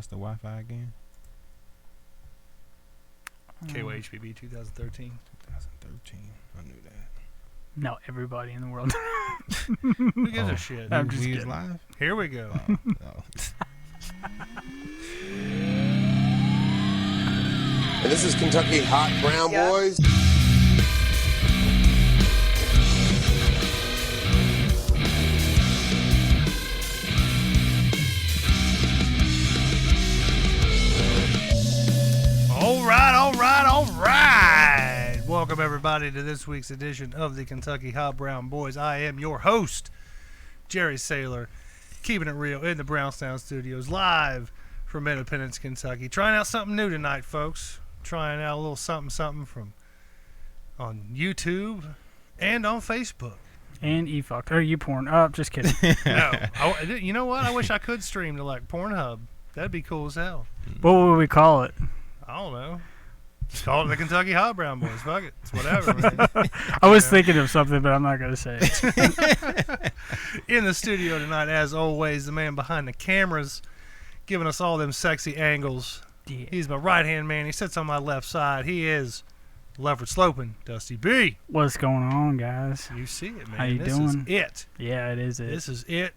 What's the Wi-Fi again? KYHBB 2013. 2013. I knew that. No, everybody in the world. Who gives a shit? I'm just we kidding. live? Here we go. Oh. And this is Kentucky Hot Brown Boys. All right. Welcome, everybody, to this week's edition of the Kentucky Hot Brown Boys. I am your host, Jerry Saylor, keeping it real in the Brownstown Studios, live from Independence, Kentucky. Trying out something new tonight, folks. Trying out a little something from on YouTube and on Facebook. And eFuck. Or you porn. Oh, just kidding. No, you know what? I wish I could stream to like Pornhub. That'd be cool as hell. What would we call it? I don't know. Just call it the Kentucky Hot Brown Boys. Fuck it. It's whatever, man. I was thinking of something, but I'm not going to say it. In the studio tonight, as always, the man behind the cameras, giving us all them sexy angles. Yeah. He's my right-hand man. He sits on my left side. He is Leopard Sloping, Dusty B. What's going on, guys? You see it, man. How you this doing? is it. Yeah, it is it. This is it.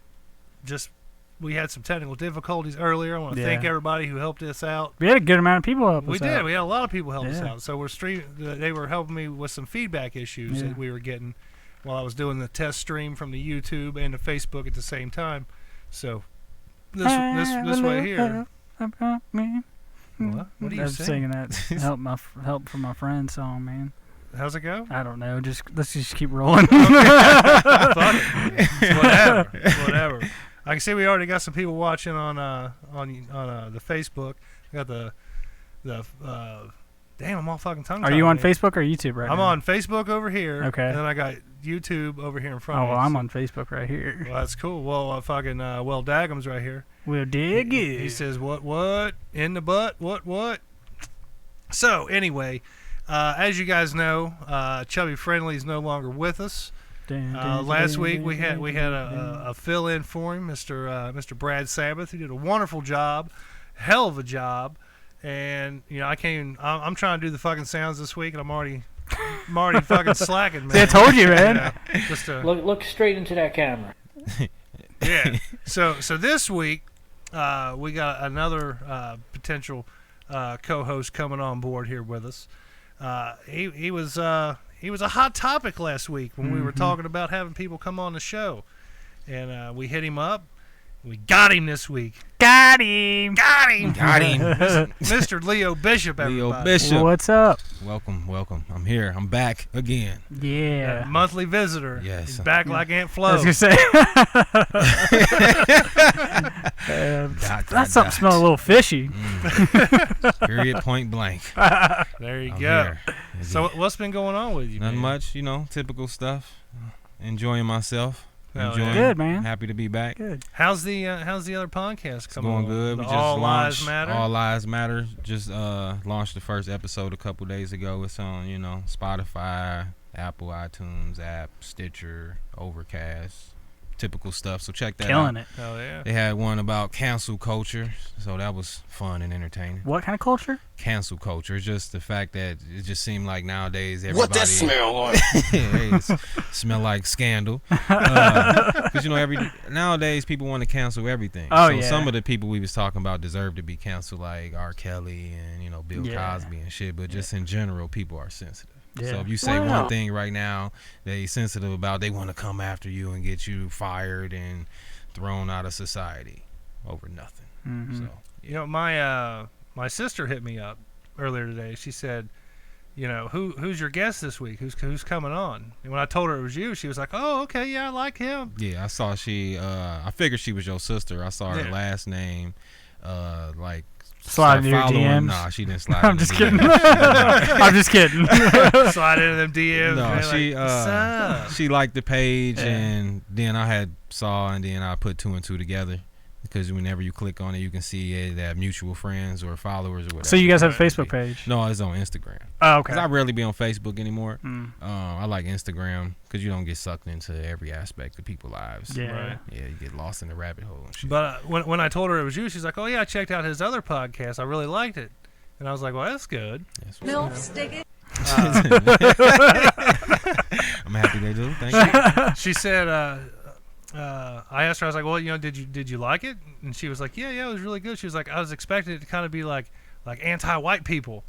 Just, we had some technical difficulties earlier. I want to thank everybody who helped us out. We had a good amount of people help us We did. out. We had a lot of people help us Yeah. out. So we're they were helping me with some feedback issues that we were getting while I was doing the test stream from the YouTube and the Facebook at the same time. So this way here. What? What are you I'm saying? singing that help from my friend song, man. How's it go? I don't know. Let's just keep rolling. Fuck it. It's whatever. I can see we already got some people watching on the Facebook. I got the damn, I'm all fucking tongue-tied. Are you on man. Facebook or YouTube right now? I'm on Facebook over here. Okay. And then I got YouTube over here in front Oh, of me. well, I'm on Facebook right here. Well, that's cool. Well, fucking Well Daggum's right here. We'll dig it. He says, what? In the butt? What? So, anyway, as you guys know, Chubby Friendly is no longer with us. Last week we had a fill-in for him, Mr. Brad Sabbath. He did a wonderful job, hell of a job, and you know I'm trying to do the fucking sounds this week, and I'm already fucking slacking, man. See, I told you, man. Just look straight into that camera. Yeah. So this week we got another potential co-host coming on board here with us. He was a hot topic last week when we were talking about having people come on the show, and we hit him up. We got him this week. Got him. Mr. Leo Bishop, everybody. Leo Bishop. What's up? Welcome. I'm here. I'm back again. Yeah. Monthly visitor. Yes. He's back like Aunt Flo. I was going to say. That something smells a little fishy. Period, point blank. There you I'm go. here. So what's been going on with you, Nothing man? much, typical stuff. Enjoying myself. Hell Enjoying. yeah. Good, man. Happy to be back. Good. How's the other podcast It's coming going along? good. The We just All launched Lives Matter. All Lives Matter. Just launched the first episode a couple days ago. It's on, Spotify, Apple iTunes app, Stitcher, Overcast, typical stuff. So check that out. Killing it. Hell yeah. They had one about cancel culture, so that was fun and entertaining. What kind of culture? Cancel culture. It's just the fact that it just seemed like nowadays everybody... What that smell like? Smell like scandal. Because, nowadays people want to cancel everything. Oh, so yeah. some of the people we was talking about deserve to be canceled, like R. Kelly and, Bill Yeah. Cosby and shit. But just in general, people are sensitive. Yeah. So if you say Wow. one thing right now they sensitive about, they want to come after you and get you fired and thrown out of society over nothing. Mm-hmm. So My sister hit me up earlier today. She said, who's your guest this week? Who's coming on? And when I told her it was you, she was like, oh, okay, yeah, I like him. yeah, I saw I figured she was your sister. I saw her last name Slide into your following. DMs. Nah, she didn't slide. I'm just kidding. DMs. I'm just kidding. Slide into them DMs. No, man, she liked the page, Yeah. and then I had and then I put two and two together. because whenever you click on it, you can see they have mutual friends or followers or whatever. So you guys have a Facebook page? No, it's on Instagram. Oh, okay. Because I rarely be on Facebook anymore. I like Instagram because you don't get sucked into every aspect of people's lives. Yeah. Right. Yeah, you get lost in the rabbit hole and shit. But when I told her it was you, she's like, "Oh yeah, I checked out his other podcast. I really liked it." And I was like, "Well, that's good." Milf stick it. I'm happy they do. Thank you. She said, I asked her, I was like, "Well, did you like it?" And she was like, "Yeah, it was really good." She was like, "I was expecting it to kind of be like anti-white people."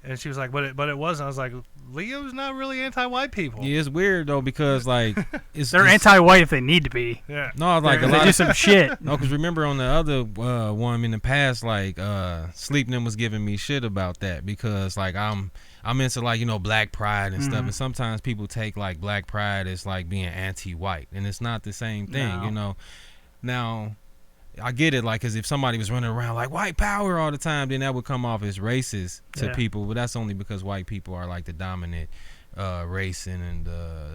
And she was like, but it wasn't. I was like, Leo's not really anti-white people. Yeah, it's weird though because like they're anti-white if they need to be. Yeah. No, like a they lot do of some shit. No, because remember on the other one in the past, like Sleeping was giving me shit about that because like I'm into like black pride and stuff, and sometimes people take like black pride as like being anti-white, and it's not the same thing, Now I get it, like, because if somebody was running around like white power all the time, then that would come off as racist to people, but that's only because white people are like the dominant race in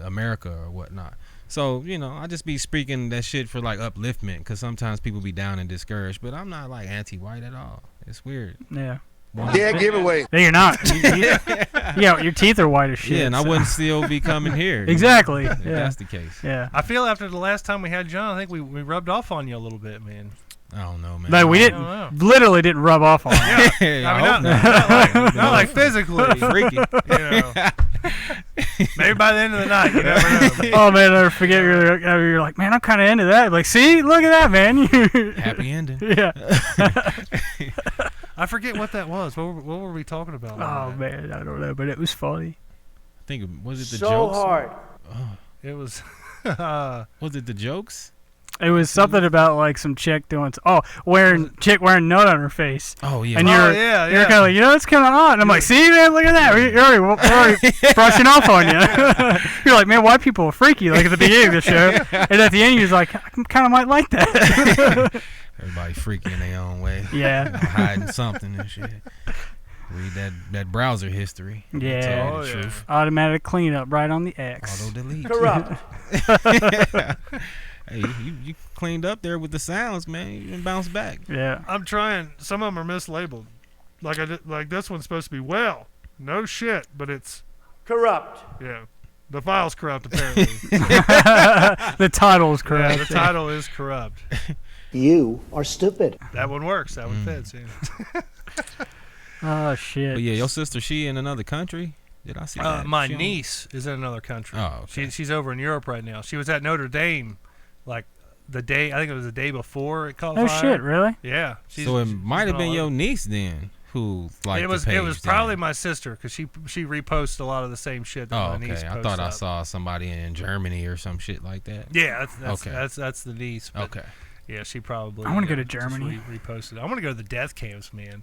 America or whatnot. So, I just be speaking that shit for like upliftment because sometimes people be down and discouraged, but I'm not like anti-white at all. It's weird. Yeah. Yeah, giveaway. No, you're not. Your teeth are white as shit. Yeah, and I wouldn't still be coming here. Exactly. If Yeah. that's the case. Yeah. I feel after the last time we had John, I think we rubbed off on you a little bit, man. I don't know, man. No, we don't know. literally didn't rub off on. Yeah. Yeah, I mean, not like physically. freaky. Maybe by the end of the night, you never know. Man. Oh man, I forget you're like, man, I'm kind of into that. Like, see, look at that, man. Happy ending. Yeah. I forget what that was. What were we talking about? Oh man, I don't know, but it was funny. I think was it the So jokes? hard. It was. Was it the jokes? It was something about like some chick doing wearing nut on her face. Oh yeah. And Oh, you're kind of like, it's kind of hot. And I'm like, see, man, look at that. We're already brushing off on you. You're like, man, white people are freaky, like at the beginning of the show. And at the end, you're like, I kind of might like that. Everybody freaky in their own way. Yeah. Hiding something and shit. Read that browser history. Yeah. Tell Oh, the yeah. truth. Automatic cleanup right on the X. Auto delete. Corrupt. Hey, you cleaned up there with the sounds, man. You can bounce back. Yeah. I'm trying. Some of them are mislabeled. Like this one's supposed to be no shit, but it's Corrupt. the file's corrupt apparently. The title is Yeah, correct. the title is corrupt. You are stupid. That one works. That one fits. Yeah. Oh shit. But yeah, your sister, she in another country? Did I see that? My She on- niece is in another country. Oh, okay. She's over in Europe right now. She was at Notre Dame, like I think it was the day before it caught Oh fire. shit, really? Yeah. So it might have been your niece then who liked It was the page probably then. my sister because she reposts a lot of the same shit that Oh, my okay. niece I posts thought I up. saw somebody in Germany or some shit like that. Yeah, Okay. that's the niece. But Okay. Yeah, she probably. I wanna go to just Germany. Reposted. I want to go to the death camps, man.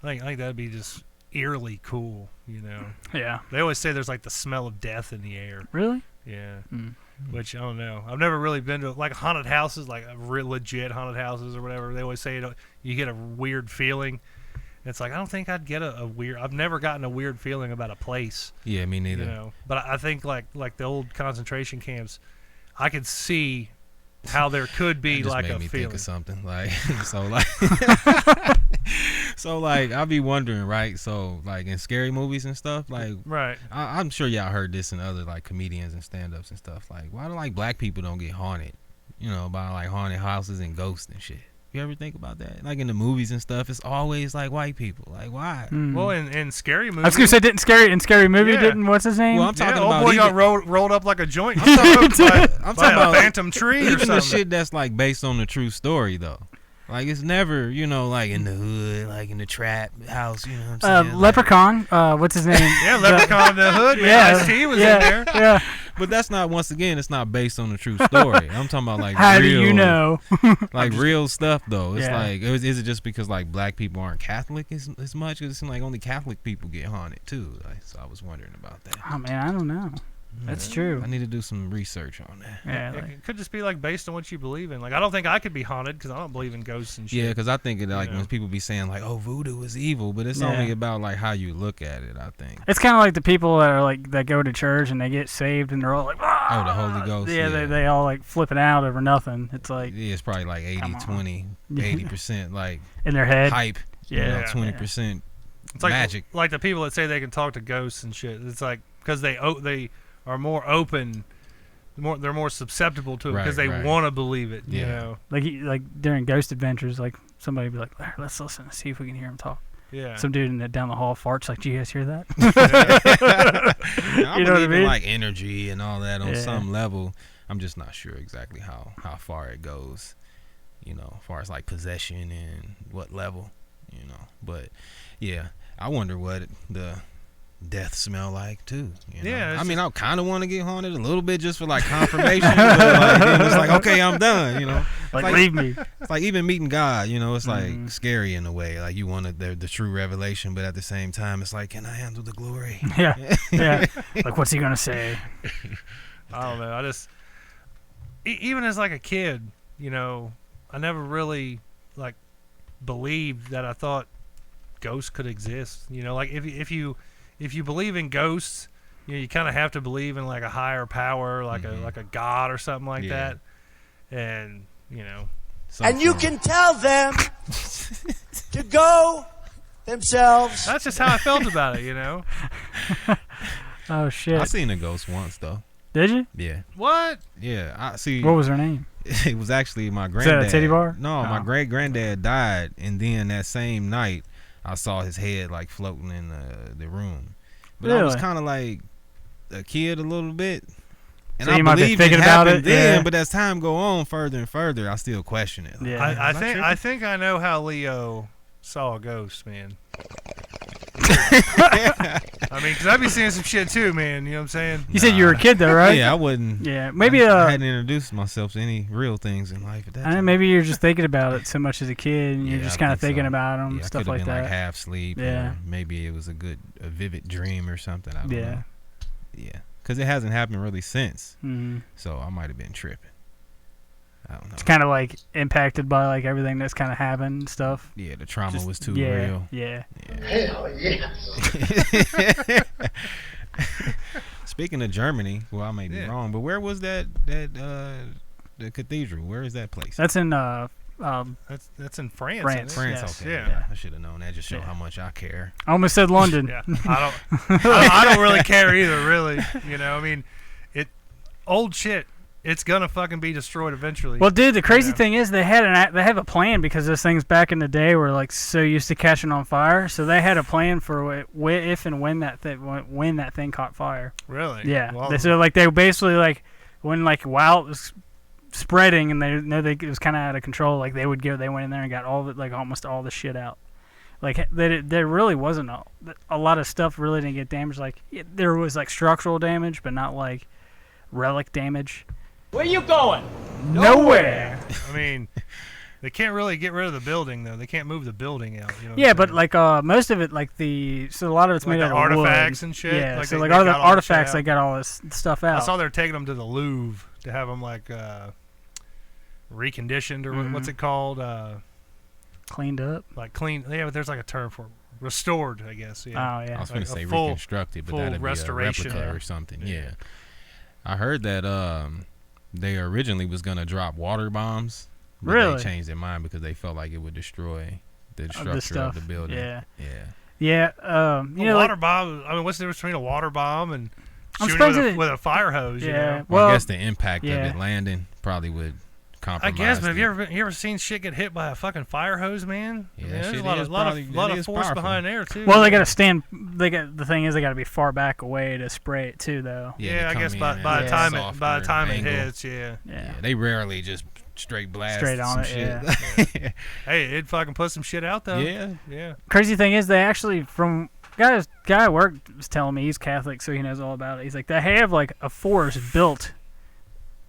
I think that'd be just eerily cool. Yeah. They always say there's like the smell of death in the air. Really? Yeah. Mm. Which I don't know. I've never really been to like haunted houses, like real legit haunted houses or whatever. They always say you get a weird feeling. It's like I don't think I'd get a weird. I've never gotten a weird feeling about a place. Yeah, me neither. But I think like the old concentration camps, I could see how there could be That just like made a me feeling. think of something like so like I'll be wondering, right? So like in scary movies and stuff, like Right. I'm sure y'all heard this in other like comedians and stand-ups and stuff. Like why do like black people don't get haunted? By like haunted houses and ghosts and shit. You ever think about that? Like in the movies and stuff, it's always like white people. Like why? Mm. Well, in scary movies. I was gonna say, didn't scary movie? Yeah. Didn't what's his name? Well, I'm talking old about boy got even, rolled up like a joint. I'm talking by about a phantom tree or even something. the shit that's like based on the true story though. Like it's never, like in the hood, like in the trap house, you know what I'm saying? Leprechaun. What's his name? Yeah, Leprechaun in the Hood. Man, Yeah, Ice-T was yeah, in there. Yeah. But that's not, once again, it's not based on the true story. I'm talking about like How real, do you know? like real stuff though. It's Yeah. like, is it just because like black people aren't Catholic as much? Because it seems like only Catholic people get haunted too. Like, so I was wondering about that. Oh man, I don't know. That's true. I need to do some research on that. Yeah. It could just be like based on what you believe in. Like I don't think I could be haunted because I don't believe in ghosts and shit. Yeah, because I think it, like Yeah. when people be saying like, "Oh, voodoo is evil," but it's Yeah. only about like how you look at it. I think. It's kind of like the people that are like that go to church and they get saved and they're all like, Oh, the Holy Ghost. Yeah, they all like flipping out over nothing. It's like Yeah, it's probably like 80-20, 80% like in their head. hype. Yeah. 20% It's like magic. like the people that say they can talk to ghosts and shit. It's like because they are more open, they're more susceptible to it because they want to believe it. You know, like during Ghost Adventures, like somebody would be like, "Larry, let's listen and see if we can hear him talk." Yeah. Some dude down the hall farts like, "Do you guys hear that?" I You know what I believe in mean? like energy and all that on Yeah. some level. I'm just not sure exactly how far it goes. You know, as far as like possession and what level. You know, but yeah, I wonder what the death smell like too. You know? Yeah, I mean, I kind of want to get haunted a little bit just for like confirmation, but like, then it's like, okay, I'm done. You know, like leave me. it's like even meeting God. You know, it's like scary in a way. Like you want the true revelation, but at the same time, it's like, can I handle the glory? Yeah. Like, what's he gonna say? I don't know. I just even as like a kid, you know, I never really like believed that I thought ghosts could exist. You know, like if you believe in ghosts, you know, you kind of have to believe in like a higher power, like a god or something like that. And you know, And you can tell them to go themselves. that's just how I felt about it. You know, Oh shit! I seen a ghost once though. Did you? Yeah, what? yeah. I see. What was her name? It was actually my that a granddad. titty bar? No, my Oh. great granddad died, and then that same night, I saw his head like floating in the room. But I was Really? kind of like a kid a little bit, and So I you might be believed thinking it about happened it, then. yeah. But as time go on, further and further, I still question it. Like, Yeah. I think I know how Leo saw a ghost, man. I mean, because I'd be seeing some shit too, man. You know what I'm saying? You said you were a kid though, right? Yeah, I wouldn't. Yeah, maybe I hadn't introduced myself to any real things in life at that I don't know, time. maybe you're just thinking about it so much as a kid, and you're Yeah, just I kind of think thinking so. about them, Yeah, I stuff could have like been that. like half sleep. Yeah. Or maybe it was a vivid dream or something. I don't Yeah. know. Yeah, because it hasn't happened really since. Mhm. So I might have been tripping. I don't know. It's kind of like impacted by like everything that's kind of happened and stuff. Yeah, the trauma was too yeah, real. Yeah. Hell yes. Speaking of Germany, well, I may be Yeah. wrong, but where was the cathedral? Where is that place? That's in That's in France. France. isn't it? France. yes, Okay, yeah. I should have known that. Just show Yeah. how much I care. I almost said London. Yeah, I don't really care either, really. You know, I mean, old shit. It's gonna fucking be destroyed eventually. Well, dude, the crazy Yeah. thing is they have a plan because those things back in the day were like so used to catching on fire. So they had a plan for if and when that thing caught fire. Really? Yeah. Well, So like they basically like when like while it was spreading and they know it was kind of out of control, like they went in there and got all of it, like almost all the shit out. Like there really wasn't a lot of stuff really didn't get damaged. Like there was like structural damage, but not like relic damage. Where you going? Nowhere. I mean, they can't really get rid of the building though. They can't move the building out. You know what Yeah, I'm but saying? like most of it, like so a lot of it's Like made the out of artifacts wood. and shit? Yeah, Like so they- like they all the got all the shit artifacts, out? they got all this stuff out. I saw they're taking them to the Louvre to have them like reconditioned or what's it called? Cleaned up. Like clean. Yeah, but there's like a term for it. Restored, I guess. Yeah. Oh I yeah. was going Like to a say full- reconstructed, but full that'd be restoration. a replica Yeah. or something. Yeah. Yeah. I heard that they originally was going to drop water bombs. But Really? They changed their mind because they felt like it would destroy the structure of stuff. the building. Yeah. Yeah. Yeah. You A know, water like, bomb. I mean, what's the difference between a water bomb and I'm shooting surprised with a fire hose? You yeah. know? Well, Well, I guess the impact of yeah. it landing probably would I compromise. guess, but have it. you ever seen shit get hit by a fucking fire hose, man? Yeah, I mean, that there's shit a lot is of lot probably- of, lot that of is force powerful. behind there too. well, they got to stand. The thing is, they got to be far back away to spray it too, though. Yeah, they I come guess in by at by a the time softer it angle. hits, yeah. Yeah. They rarely just straight blast Straight on some it, shit. Hey, it fucking put some shit out though. Yeah. Yeah. Crazy thing is, they actually guy at work was telling me, he's Catholic, so he knows all about it. He's like, they have like a forest built.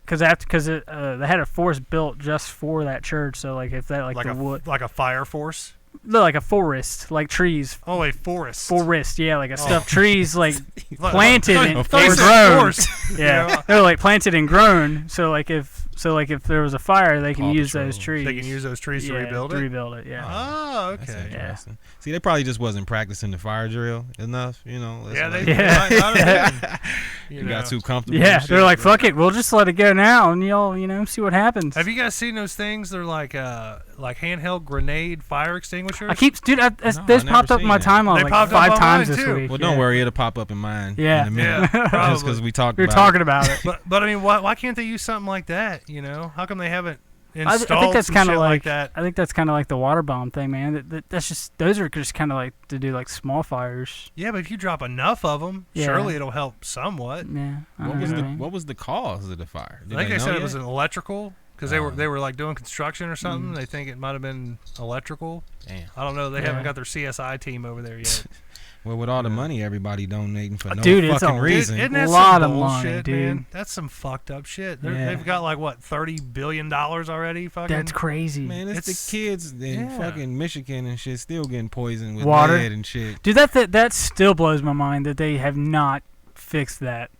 Because they had a forest built just for that church, so like if that like the wood, like a fire force. no, like a forest, like trees, Oh, a forest. forest, yeah, like a stuffed trees like Look, planted look, and I thought you said grown. force. Yeah, they're like planted and grown. So like if So like if there was a fire, they can Paw use Patrol. those trees. They can use those trees to rebuild To it. rebuild it. Yeah. Oh, That's okay. interesting. See, they probably just wasn't practicing the fire drill enough, you know. Yeah, like- they might not have been, you know. got too comfortable. Yeah, and shit, they're like, bro. fuck it, we'll just let it go now, and y'all, see what happens. Have you guys seen those things? They're like handheld grenade fire extinguishers. I keep, dude, No, this I popped never up in seen my that. timeline They like popped up 5 on times mine, this too. week. Well, don't yeah. worry, it'll pop up in mine. Yeah. in a minute. Yeah, Just probably. because we talked We were about talking about it. But I mean, why can't they use something like that? You know, how come they haven't I installed think that's some kind shit of like that? I think that's kind of like the water bomb thing, man. That's just those are just kind of like to do like small fires. Yeah, but if you drop enough of them, Yeah. surely it'll help somewhat. Yeah. I What don't was know, the man. what was the cause of the fire? Did I think they know said it yet? was an electrical because they Oh. were like doing construction or something. They think it might have been electrical. Damn. I don't know. They Yeah. haven't got their CSI team over there yet. Well, with all the money everybody donating for no Dude, it's fucking a- reason. Isn't that Lot some of money, bullshit, dude. man? That's some fucked up shit. Yeah. They've got like what $30 billion already. Fucking. That's crazy. Man, it's It's- the kids in yeah. fucking Michigan and shit still getting poisoned with Water. lead and shit. Dude, that still blows my mind that they have not fixed that.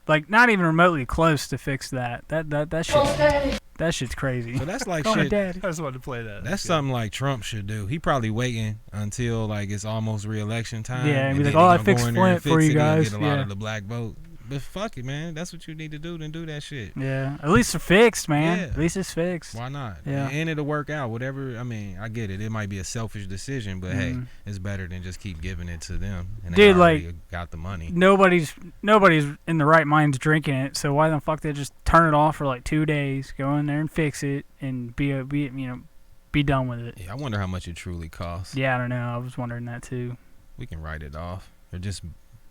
Like, not even remotely close to fix that. That shit's crazy. So that's like Call me shit. daddy. I just wanted to play that. That's something like Trump should do. He probably waiting until like it's almost re-election time. Yeah, and be then like, "Oh, he I gonna fixed go in there and Flint for fix you it and guys." Get a lot Yeah. of the black vote. But fuck it, man. That's what you need to do. Then do that shit. Yeah, at least it's fixed, man. Yeah. At least it's fixed. Why not? Yeah. And it'll work out. Whatever. I mean, I get it. It might be a selfish decision, but hey, Mhm. it's better than just keep giving it to them. And Dude, they already like, got the money. Nobody's in the right mind drinking it. So why the fuck they just turn it off for like 2 days, go in there and fix it, and be done with it. Yeah, I wonder how much it truly costs. Yeah, I don't know. I was wondering that too. We can write it off, or just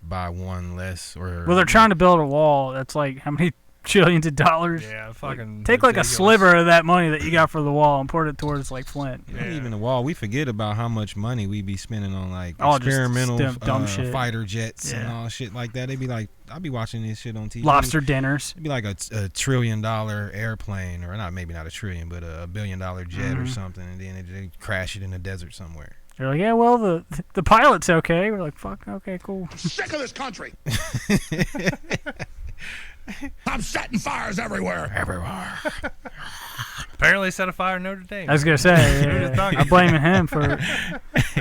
buy one less. Or Well, they're trying to build a wall that's like how many trillions of dollars? Yeah, fucking. Take like a ridiculous. sliver of that money that you got for the wall and pour it towards like Flint. Not Yeah. even the wall. We forget about how much money we be spending on like Oh, just experimental dumb shit. fighter jets and Yeah. all shit like that. They be like, I'll be watching this shit on TV. Lobster dinners. It'd be like a $1 trillion airplane, or maybe not $1 trillion, but a $1 billion jet or Mhm. something, and then they crash it in the desert somewhere. They're like, yeah, well, the pilot's okay. We're like, fuck, okay, cool. Sick of this country. I'm setting fires everywhere. Everywhere. Apparently set a fire in Notre Dame. I was gonna say, Who'd have thought? I'm blaming him for.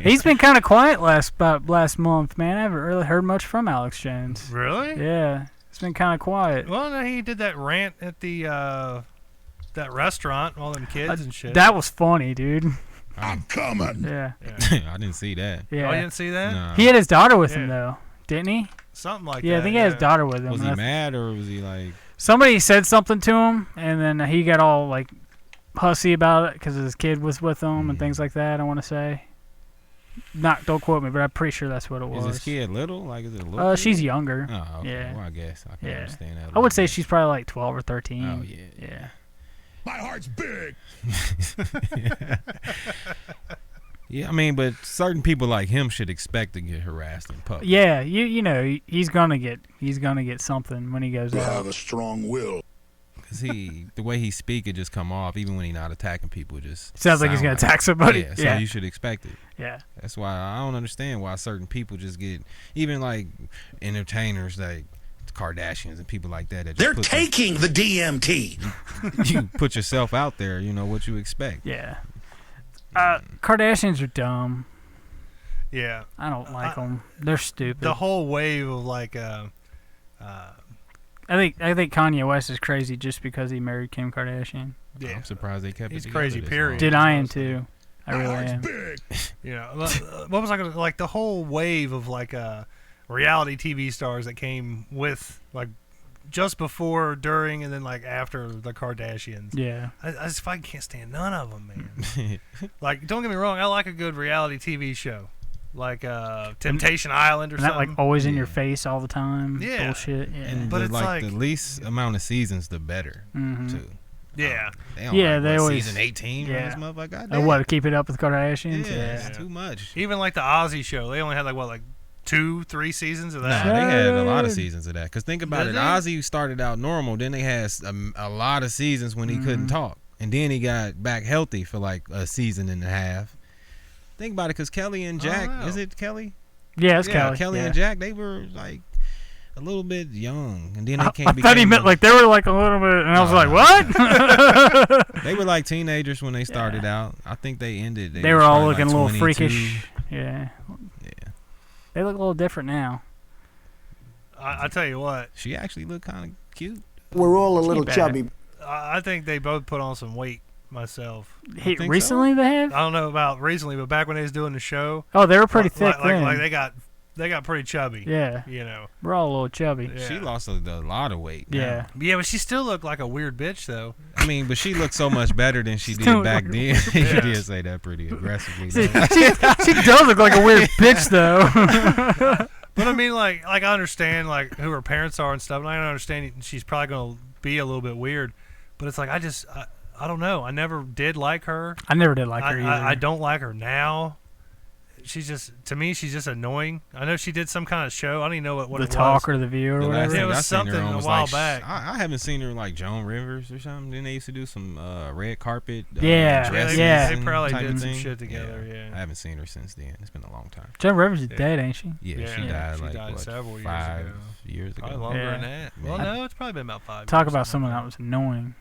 He's been kind of quiet last month, man. I haven't really heard much from Alex Jones. Really? Yeah, it's been kind of quiet. Well, no, he did that rant at the that restaurant, all them kids and shit. That was funny, dude. I'm coming. Yeah, I didn't see that. yeah. Oh, you didn't see that? Nah. He had his daughter with him Yeah. though, didn't he? Something like Yeah, that. I think he had his daughter with him. Was and he I- mad, or was he like? Somebody said something to him, and then he got all like hussy about it because his kid was with him and things like that. I want to say. Don't quote me, but I'm pretty sure that's what it was. Is this kid little? Like, is it a little? kid? She's younger. Oh, okay. yeah. Well, I guess I can Yeah. understand that. a I little would say bit. she's probably like 12 or 13. Oh yeah. Yeah. My heart's big. Yeah, I mean, but certain people like him should expect to get harassed in public. Yeah, you know he's gonna get something when he goes You out. have a strong will. Cause the way he speak, it just come off. Even when he not attacking people, it just Sounds like he's gonna attack somebody. Yeah, so Yeah. you should expect it. Yeah. That's why I don't understand why certain people just get, even like entertainers like Kardashians and people like that. That just They're put taking the DMT. you put yourself out there. You know what you expect. Yeah. Kardashians are dumb. Yeah. I don't like them. They're stupid. The whole wave of like I think Kanye West is crazy just because he married Kim Kardashian. yeah. I'm surprised they kept He's it. crazy, together this period. long. Dude, I am too. I My really heart's am. big. You know, what was I gonna like the whole wave of like reality TV stars that came with like just before, during, and then like after the Kardashians. Yeah. I just fucking can't stand none of them, man. Like, don't get me wrong, I like a good reality TV show, like Temptation Island or And that something. like always in your face all the time. Yeah. Bullshit. Yeah. And But the, it's like, like- the least amount of seasons, the better. Mhm. Too. Yeah. They don't Yeah, like, they what, always- season 18. yeah. Yeah. This motherfucker. Oh, Goddamn. what? Keep it up with Kardashians? Yeah, Yeah. it's too much. Even like the Ozzy show, they only had like 2-3 seasons of Nah, that. they had a lot of Shit. seasons of that. Cause think about Did it, they? Ozzy started out normal, then they had a lot of seasons when he couldn't talk, and then he got back healthy for like a season and a half. Think about it, cause Kelly and Jack, wow. is it Kelly? Yeah, it's yeah, Kelly. Kelly yeah. and Jack, they were like a little bit young, and then they I came. thought he meant like they were like a little bit, and I was like, what? They were like teenagers when they started out. I think they ended. They were was all probably looking like a little 22. freakish. Yeah. Yeah. They look a little different now. I tell you what. She actually looked kind of cute. We're all a little bad. chubby. I think they both put on some weight myself. think so? Recently they have? I don't know about recently, but back when they was doing the show, Oh, they were pretty thick like, then. like they got pretty chubby. Yeah. You know. We're all a little chubby. Yeah. She lost a lot of weight. now. Yeah. Yeah, but she still looked like a weird bitch though. I mean, but she looked so much better than she Still did back look- then. You did say that pretty aggressively. she, though. she does look like a weird bitch though. But I mean, like I understand like who her parents are and stuff, and I understand she's probably gonna be a little bit weird. But it's like I don't know. I never did like her. I never did like her either. I don't like her now. She's just, to me, she's just annoying. I know she did some kind of show. I don't even know what the it Talk was. or the View or The last whatever. thing It was I seen her something on a was while like, back. I haven't seen her like Joan Rivers or something. Then they used to do some red carpet. Yeah, dresses yeah. They and probably type did of some thing. shit together, yeah. I haven't seen her since then. It's been a long time. Joan Rivers is dead, ain't she? Yeah, she Yeah, died she like died what, several years 5 ago. years ago. Probably longer Yeah. than that. Well, Yeah. no, it's probably been about 5 Talk years. about something someone like that was annoying.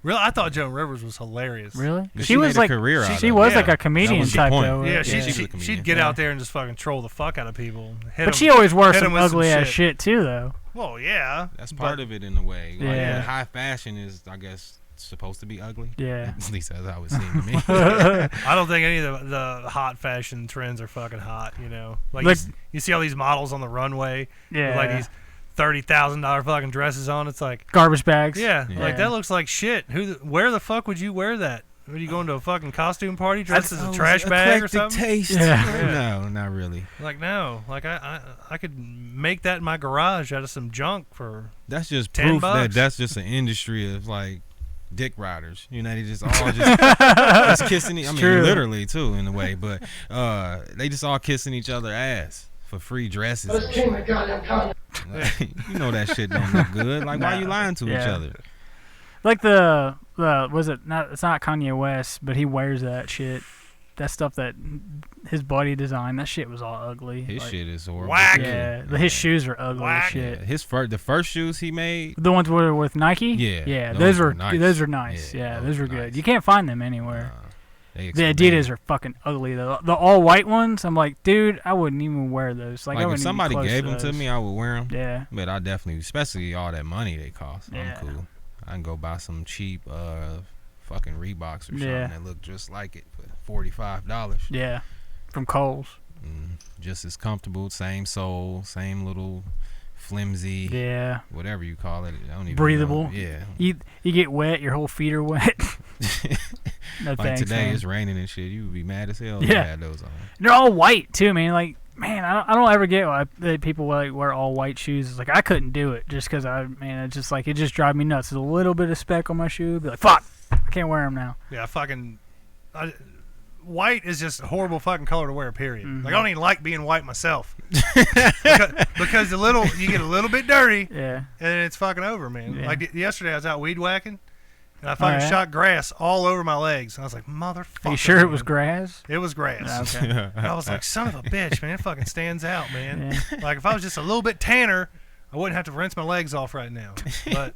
Really, I thought Joan Rivers was hilarious. Really? But She was made like a career out she of was it. like Yeah. a comedian was the type point. though. Yeah, she was a she'd comedian. get Yeah. out there and just fucking troll the fuck out of people. But she always wore hit some 'em with some ugly ass shit. shit too though. Well, yeah. That's part of it in a way. Like, Yeah. high fashion is, I guess, supposed to be ugly. Yeah. At least that's how it seemed to me. I don't think any of the hot fashion trends are fucking hot, you know. Like, Like- you see all these models on the runway Yeah. with like these $30,000 fucking dresses on. It's like, Garbage bags. yeah, Yeah. like that looks like shit. Where the fuck would you wear that? Would you go into a fucking costume party dressed as a trash bag or something? Taste. Yeah. No, not really. Like, no. Like, I could make that in my garage out of some junk for... That's just $10 proof that bucks. that's just an industry of like dick riders. You know, they just all just kissing. I mean, true. literally too, in a way. But they just all kissing each other ass for free dresses. Let's change my goddamn comment. You know that shit don't look good. Like, why you lying to each Yeah. other? Like the was it not? It's not Kanye West, but he wears that shit. That stuff that his buddy designed. That shit was all ugly. His Like, shit is horrible. Whack. Yeah, his shoes were ugly as Whack. shit. Yeah, the first shoes he made. The ones were with Nike. Yeah, yeah, those those were were nice. those were nice. Yeah, Yeah, those those were were good. nice. You can't find them anywhere. They The expanded. Adidas are fucking ugly though. The all white ones, I'm like, dude, I wouldn't even wear those. Like, I Like if wouldn't even somebody close gave them to those. me, I would wear them. Yeah. But I definitely, especially all that money they cost. Yeah. I'm cool. I can go buy some cheap fucking Reeboks or something Yeah. that look just like it for $45. Yeah. From Kohl's. Just as comfortable, same sole, same little flimsy, Yeah. whatever you call it. I don't even Breathable. know. Yeah. You get wet, your whole feet are wet. No Like thanks, today man. it's raining and shit. You would be mad as hell if Yeah. you had those on. They're all white too, man. Like, man, I don't ever get why people like wear all white shoes. It's like I couldn't do it just because it's just like it just drives me nuts. There's a little bit of speck on my shoe, be like, fuck, I can't wear them now. Yeah, white is just a horrible fucking color to wear, period. Like, I don't even like being white myself. because you get a little bit dirty, Yeah. and it's fucking over, man. Yeah. Like, yesterday I was out weed whacking, and I fucking yeah? shot grass all over my legs. And I was like, motherfucker. Are you sure it man. was grass? It was grass. Okay. And I was like, son of a bitch, man. It fucking stands out, man. Yeah. Like, if I was just a little bit tanner, I wouldn't have to rinse my legs off right now. But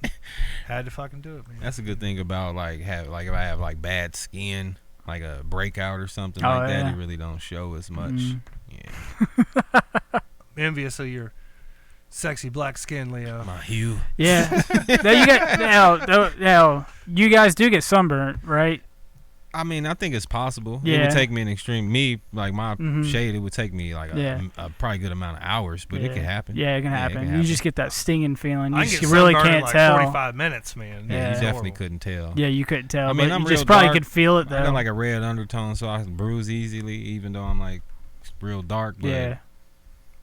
had to fucking do it, man. That's a good thing about if I have like bad skin, like a breakout or something Oh, like that, yeah. it really don't show as much. Mm. Yeah. Envious of your sexy black skin, Leo. My hue. Yeah. now you guys do get sunburned, right? I mean, I think it's possible. It Yeah. would take me an extreme. Like my Mhm. shade, it would take me like Yeah. a probably good amount of hours, but it Yeah. can happen. Yeah, it can happen. You just get that stinging feeling. You I just can get really sunburned in can't like tell. 45 minutes, man. Yeah, Yeah. you It's definitely horrible. couldn't tell. Yeah, you couldn't tell. I mean, but I'm you real just probably dark. could feel it though. I got like a red undertone, so I can bruise easily, even though I'm like real dark. But yeah.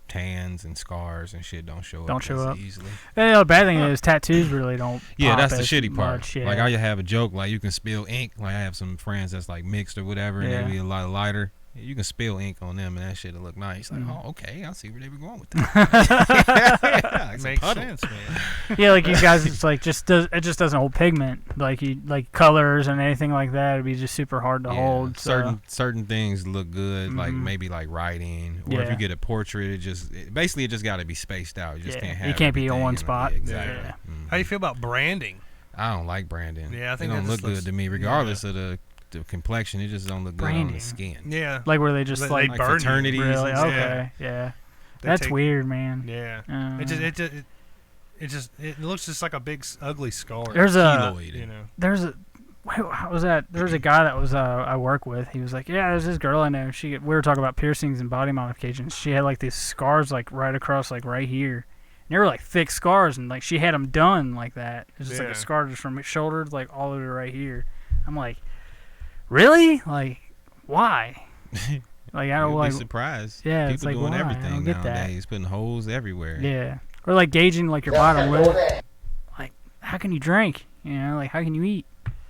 tans and scars and shit don't show Don't show as up. easily. And the bad thing is tattoos really don't. Yeah, pop that's the as shitty part. much, yeah. Like I have a joke, like you can spill ink. Like I have some friends that's like mixed or whatever, and Yeah. they be a lot lighter. You can spill ink on them, and that shit'll look nice. Like, Mhm. oh, okay, I see where they were going with that. Like, so makes puddle. sense, man. Yeah, like you guys, it's like it just doesn't hold pigment. Like colors and anything like that, it'd be just super hard to hold. So. Certain things look good, like maybe like writing, or if you get a portrait, it just got to be spaced out. You just can't have. You can't be on one everything spot. exactly. Yeah. How you feel about branding? I don't like branding. Yeah, I think it don't that look just good to me, regardless of the complexion. It just don't look good on Branding. the skin. Yeah. Like where they just They like Like burn you. fraternities. really and stuff. okay, yeah. They That's take- weird, man. Yeah. Uh, It looks just like a big ugly scar. There's a Keloid. you know. how was that? There was a guy that was I work with. He was like, yeah, there's this girl I know. We were talking about piercings and body modifications. She had like these scars like right across like right here. And they were like thick scars, and like she had them done like that. It's just like Yeah. a scar just from her shoulder like all the way to right here. I'm like, really? Like, why? Like I don't You'd like. be surprised. Yeah, it's People like, doing why? I everything don't get that. nowadays, putting holes everywhere. Yeah, or like gauging like your bottom lip. Like, how can you drink? You know, like how can you eat?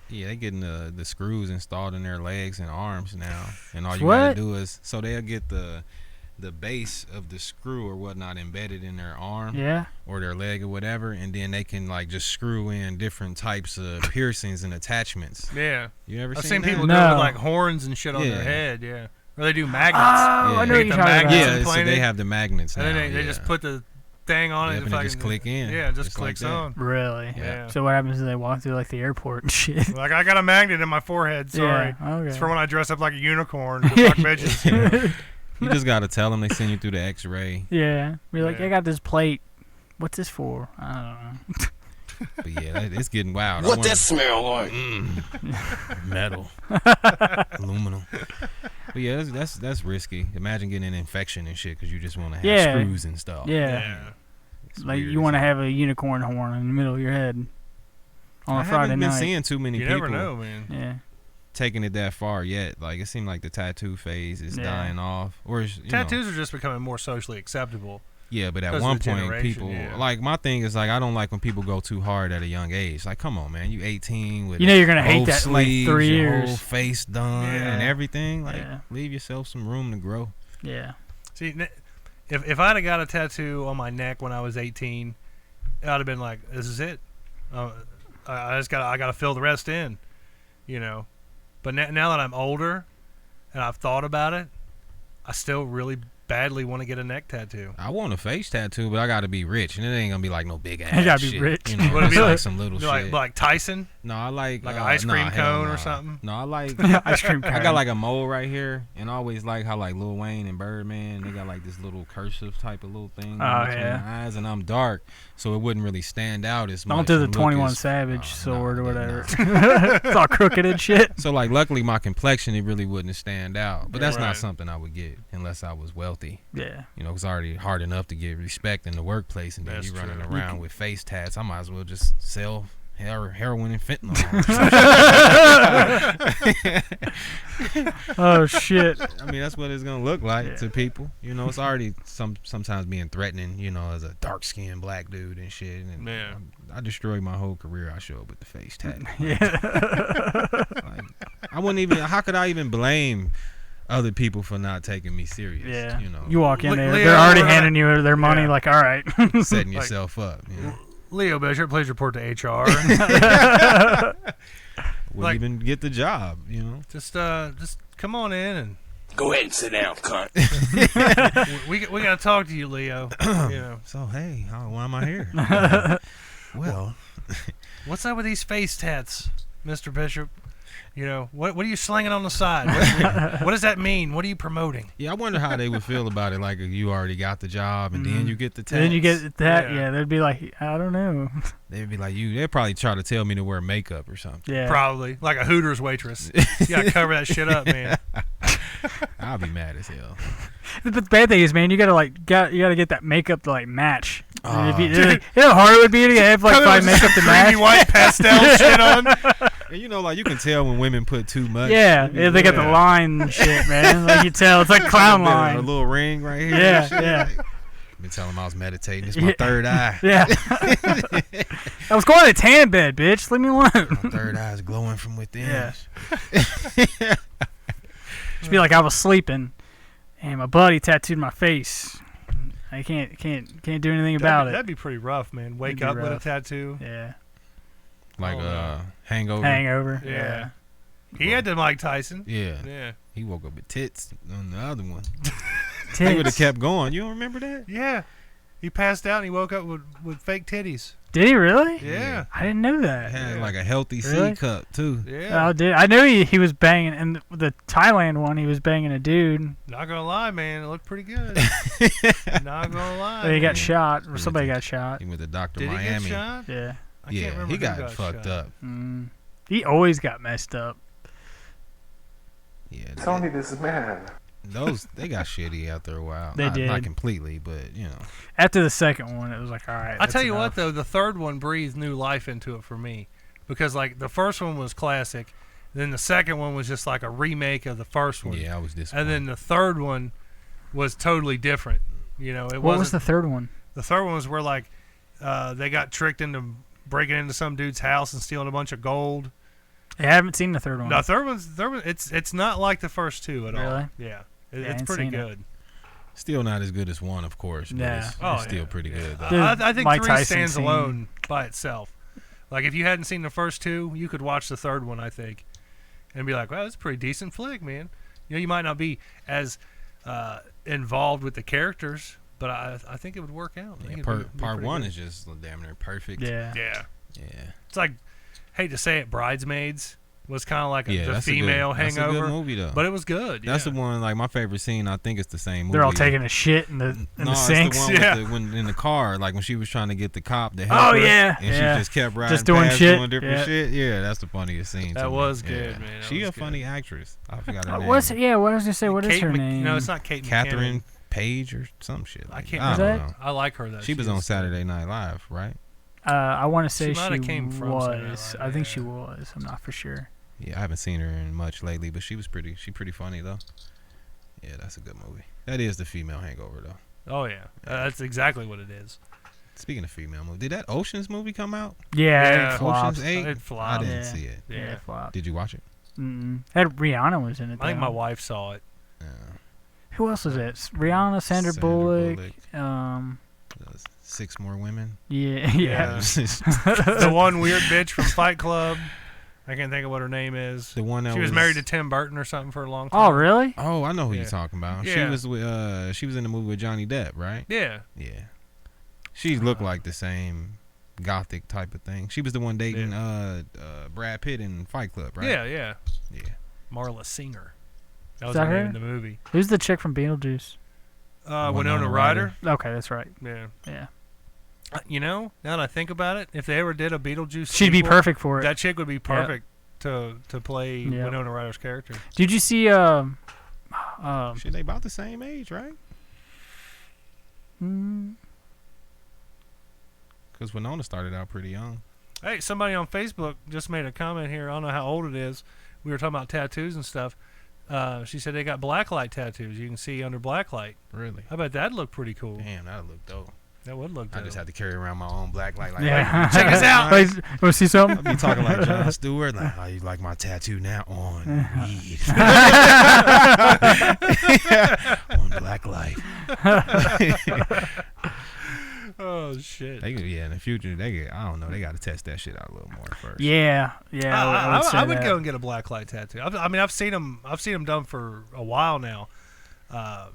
Yeah, they getting the screws installed in their legs and arms now, and all you What? gotta do is they'll get the base of the screw or whatnot embedded in their arm Yeah. or their leg or whatever, and then they can like just screw in different types of piercings and attachments. Yeah. You ever I've seen seen that? people do it No. with like horns and shit on Yeah. their head. Yeah. Or they do magnets. Oh, I know Yeah. what Get you're the talking about. magnets Yeah, so implanted, they have the magnets now. and then they just put the thing on it Yep, and and it just fucking- click in. Yeah, it just Just like clicks that. on. Really? Yeah. So what happens is they walk through like the airport and shit. Like I got a magnet in my forehead. Sorry. Yeah, okay. It's for when I dress up like a unicorn to fuck bitches. You just gotta tell them they send you through the X-ray. Yeah. Be like, Yeah. I got this plate. What's this for? I don't know. But yeah, it's getting wild. What that smell like? Metal, aluminum. But yeah, that's risky. Imagine getting an infection and shit because you just want to have Yeah. screws and stuff. Yeah. It's Like weird you as want to hell. have a unicorn horn in the middle of your head on I a Friday haven't been night. seeing too many You people never know, man. Yeah. taking it that far yet. Like it seemed like the tattoo phase is Yeah. dying off. Or you know, Tattoos are just becoming more socially acceptable. yeah, but at because of one the point, generation, people yeah. like my thing is like I don't like when people go too hard at a young age. Like, come on, man, you 18 with You know you're gonna hate both that in like sleeves, 3 your whole years. face done and Yeah. everything. Like, Yeah. leave yourself some room to grow. Yeah. See, if I'd have got a tattoo on my neck when I was 18, I'd have been like, "This is it. I gotta fill the rest in," you know. But now that I'm older, and I've thought about it, I still really badly want to get a neck tattoo. I want a face tattoo, but I gotta be rich, and it ain't gonna be like no big ass. You gotta be shit, rich. You know, Would it it's be like like- some little Like shit. like Tyson, No, I like like an ice cream nah, hell cone or nah. something? No, I like Ice cream I cone. got like a mole right here, and I always like how like Lil Wayne and Birdman, they got like this little cursive type of little thing Oh, between yeah. the eyes, and I'm dark, so it wouldn't really stand out as much. Don't do the and look 21 as- Savage oh, sword nah, or yeah, whatever. It's all crooked and shit. So like, luckily my complexion, it really wouldn't stand out, but that's Right. not something I would get unless I was wealthy. Yeah. You know, it's already hard enough to get respect in the workplace, and then That's you running true. around with face tats. I might as well just sell heroin and fentanyl. Oh shit. I mean, that's what it's gonna look like Yeah. to people. You know, it's already sometimes being threatening. You know, as a dark skinned black dude and shit. And Yeah. I destroyed my whole career. I show up with the face tat. Yeah. Like, I wouldn't even. How could I even blame other people for not taking me serious? Yeah. You know, You walk in there, Leo, they're already right. handing you their money. Yeah. Like, all right. setting yourself up. You know? Leo Bishop, please report to HR. Wouldn't Like- even get the job. You know. just come on in and Go ahead and sit down, cunt. we got to talk to you, Leo. You know, So hey, why am I here? Well, what's up with these face tats, Mr. Bishop? You know, what are you slinging on the side? What does that mean? What are you promoting? yeah, I wonder how they would feel about it. Like if you already got the job and then you get the tats. Then you get that. Yeah. Yeah. They'd be like, I don't know. They'd be like they'd probably try to tell me to wear makeup or something. Yeah. Probably like a Hooters waitress. You got to cover that shit up, man. I'll be mad as hell. But the bad thing is, man, you gotta get that makeup to like match. Oh. If you know how hard it would be to have like Come in five with makeup to creamy match. white pastel shit on. And you know, like you can tell when women put too much. Yeah, they got the Yeah. line and shit, man. Like you tell, it's like clown A line. little ring right here. Yeah, and shit. yeah. Been telling them I was meditating. It's my Yeah. third eye. Yeah. I was going to tan bed, bitch. Leave me alone. My third eye is glowing from within. Yeah. Just be like I was sleeping, and my buddy tattooed my face. I can't do anything about it. That'd be pretty rough, man. Wake It'd be up with a rough. tattoo. Yeah. Like no. Hangover. Hangover. Yeah. He had the Mike Tyson. Yeah. Yeah. He woke up with tits on the other one. Tits. He would have kept going. You don't remember that? Yeah. He passed out and he woke up with fake titties. Did he really? Yeah. I didn't know He that. had like a healthy Really? C cup too. Yeah. Oh, I knew he was banging, and the Thailand one, he was banging a dude. Not gonna lie, man. It looked pretty good. Not gonna lie. But he got man. shot, or somebody got shot. He went to Dr. Did Miami. he get shot? Yeah. I can't Yeah, remember he who got fucked shot. up. He always got messed up. Yeah. Tony, this man. Those they got shitty after a while. They not, did. Not completely, but After the second one, it was like, all right. I tell you enough. what, though, the third one breathed new life into it for me, because like the first one was classic, then the second one was just like a remake of the first one. yeah, I was disappointed. And then the third one was totally different. You know, What was the third one? The third one was where like they got tricked into breaking into some dude's house and stealing a bunch of gold. I haven't seen the third one. The third one, it's not like the first two at all. Really? Yeah, Yeah, I it's ain't pretty seen it. good. Still not as good as one, of course. But Yeah. it's still pretty good. Though. Dude, I think Mike 3 Tyson stands scene. alone by itself. Like if you hadn't seen the first two, you could watch the third one, I think, and be like, "Wow, that's a pretty decent flick, man." You know, you might not be as involved with the characters, but I think it would work out. I think it'd be Part pretty one good. is just damn near perfect. Yeah. Yeah. Yeah. It's like, hate to say it, Bridesmaids was kind of like the that's female a good, hangover, That's a good movie though. but it was good. That's yeah. the one. Like my favorite scene. I think it's the same movie. They're all taking a shit in the sinks. It's the one Yeah. with when in the car, like when she was trying to get the cop to help Oh, her, yeah, and yeah. she just kept riding Just doing past, shit, doing different yeah. shit. Yeah, that's the funniest scene. That to me. was good, Yeah. man. That She was a good. funny actress. I forgot her name. What's yeah? What I was gonna say? What is Kate her name? No, it's not Kate Catherine McKinnon. Page or some shit. I Like can't I remember. don't know. I like her though. She was on Saturday Night Live, right? I want to say She might have she came from Saturday Night was. Live, I think yeah. she was. I'm not for sure. Yeah, I haven't seen her in much lately, but she pretty funny though. Yeah, that's a good movie. That is the female hangover though. Oh yeah, that's exactly what it is. Speaking of female movie, did that Ocean's movie come out? Yeah, Yeah, it flopped. Ocean's 8? It flopped. I didn't Yeah. see it. Yeah, Yeah. it flopped. Did you watch it? Had Rihanna was in it. I think though. my wife saw it. Who else was it? Rihanna, Sandra Bullock. 6 more women. Yeah, Yeah. The one weird bitch from Fight Club. I can't think of what her name is. The one that She was married to Tim Burton or something for a long time. Oh, really? Oh, I know who Yeah. you're talking about. She Yeah. was with she was in the movie with Johnny Depp, right? Yeah. Yeah. She looked like the same gothic type of thing. She was the one dating Brad Pitt in Fight Club, right? Yeah, yeah. Yeah. Marla Singer. That was that her name her? in the movie. Who's the chick from Beetlejuice? Winona Ryder. Okay, that's right. Yeah. Yeah. You know, now that I think about it, if they ever did a Beetlejuice She'd be sequel, perfect for it. That chick would be perfect to play Yeah. Winona Ryder's character. Did you see Shit, they about the same age, right? Because Winona started out pretty young. Hey, somebody on Facebook just made a comment here. I don't know how old it is. We were talking about tattoos and stuff. She said they got blacklight tattoos. You can see under blacklight. Really? I bet that'd look pretty cool. Damn, that would look dope. That would look dope. I just had to carry around my own black light. Like, Yeah. Check this out. Want to see something? I'd be talking like Jon Stewart. Like, oh, you like my tattoo now? On weed. On black light. Oh shit. They could, in the future, I don't know. They got to test that shit out a little more first. Yeah. I would say go that. and get a blacklight tattoo. I mean, I've seen them done for a while now.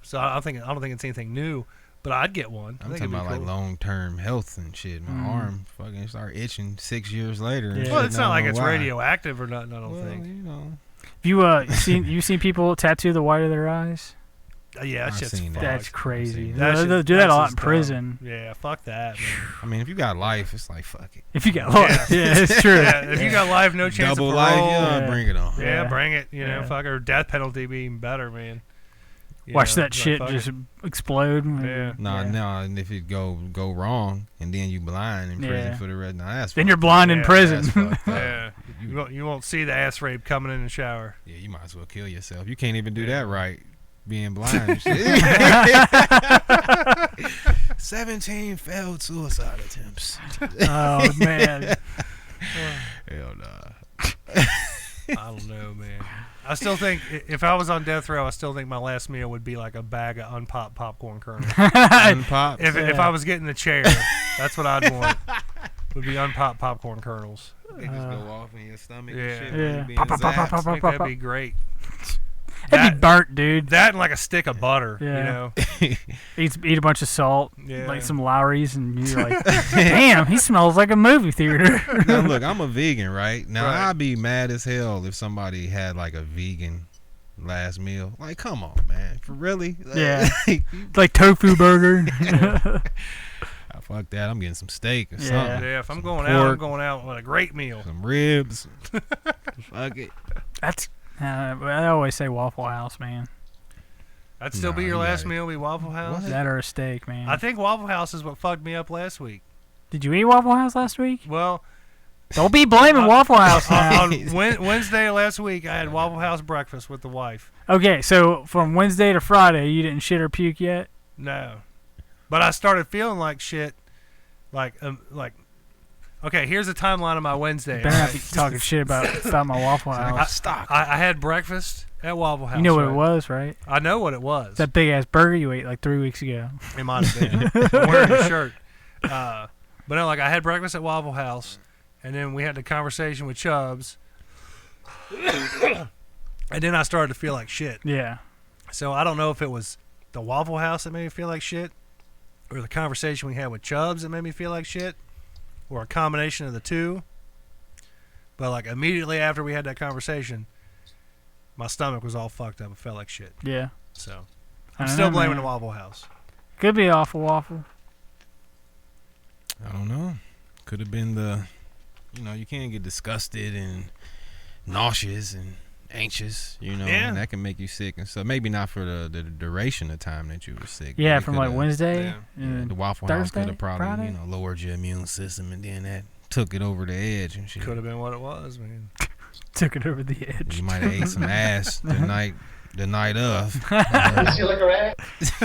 So I don't think it's anything new. But I'd get one. I I'm think talking it'd be about cool. like long-term health and shit. My arm fucking start itching 6 years later. and Yeah. shit, Well, it's and I not like don't it's know why. radioactive or nothing. I don't Well, think. you know. You seen people tattoo the white of their eyes? Yeah, that I've shit's seen that. fucked. That's crazy. seen They That do that a that's lot just in dumb. prison. Yeah, fuck that, man. I mean, if you got life, it's like, fuck it. If you got lost, yeah, it's true. Yeah, if you got life, no chance Double of life, parole. yeah, Yeah. bring it on. Yeah, Yeah. bring it. You know, Yeah. fuck, or death penalty be even better, man. You Watch know, that like, shit fuck just it. explode. Yeah. Nah, and if it go wrong, and then you blind in prison Yeah. for the rest, that's Then fucked you're blind in Yeah, prison. That's fucked up. Yeah, you won't see the ass rape coming in the shower. Yeah, you might as well kill yourself. You can't even do that right, being blind and shit. 17 failed suicide attempts. Oh man. Hell nah. I don't know, man. I still think if I was on death row, I still think my last meal would be like a bag of unpopped popcorn kernels. Unpopped. If I was getting the chair, that's what I'd want. Would be unpopped popcorn kernels. They just go off in your stomach Yeah. and shit. Yeah. When you being Pop, pop, pop, zapped. pop, I think pop, that'd pop. be great. That'd be burnt, dude. That and like a stick of butter. Yeah. You know. Eat a bunch of salt, Yeah. like some Lowry's, and you're like, damn, he smells like a movie theater. Now look, I'm a vegan, right? Now Right. I'd be mad as hell if somebody had like a vegan last meal. Like, come on, man, for really? Yeah. Like tofu burger. Fuck that. I'm getting some steak or Yeah. something. Yeah. If I'm going out, I'm pork. going out with a great meal. Some ribs. Fuck it. That's. I always say Waffle House, man. That'd still Nah, be your you last got it. meal. Be Waffle House. What? That or a steak, man. I think Waffle House is what fucked me up last week. Did you eat Waffle House last week? Well, Don't be blaming Waffle House now. on Wednesday last week, I had Waffle House breakfast with the wife. Okay, so from Wednesday to Friday, you didn't shit or puke yet? No, but I started feeling like shit. Like. Okay, here's the timeline of my Wednesday. Better not right? be talking shit about my Waffle House. Stock. I had breakfast at Waffle House. You know what right? it was, right? I know what it was. That big ass burger you ate like 3 weeks ago. It might have been. I'm wearing a shirt. But no, like I had breakfast at Waffle House, and then we had the conversation with Chubbs, and then I started to feel like shit. Yeah. So I don't know if it was the Waffle House that made me feel like shit, or the conversation we had with Chubbs that made me feel like shit, or a combination of the two. But like immediately after we had that conversation, my stomach was all fucked up. It felt like shit. Yeah. So I I'm don't still know, blaming man. the Waffle House. Could be awful waffle. I don't know. Could have been the, you can't get disgusted and nauseous and anxious, Yeah. and that can make you sick and stuff. Maybe not for the duration of time that you were sick. Yeah, but it from like coulda- Wednesday. yeah. and the Waffle House could Thursday, have probably, Friday? lowered your immune system, and then that took it over the edge and shit. Could have been what it was, man. took it over the edge. You might have ate some ass the night of. You look around.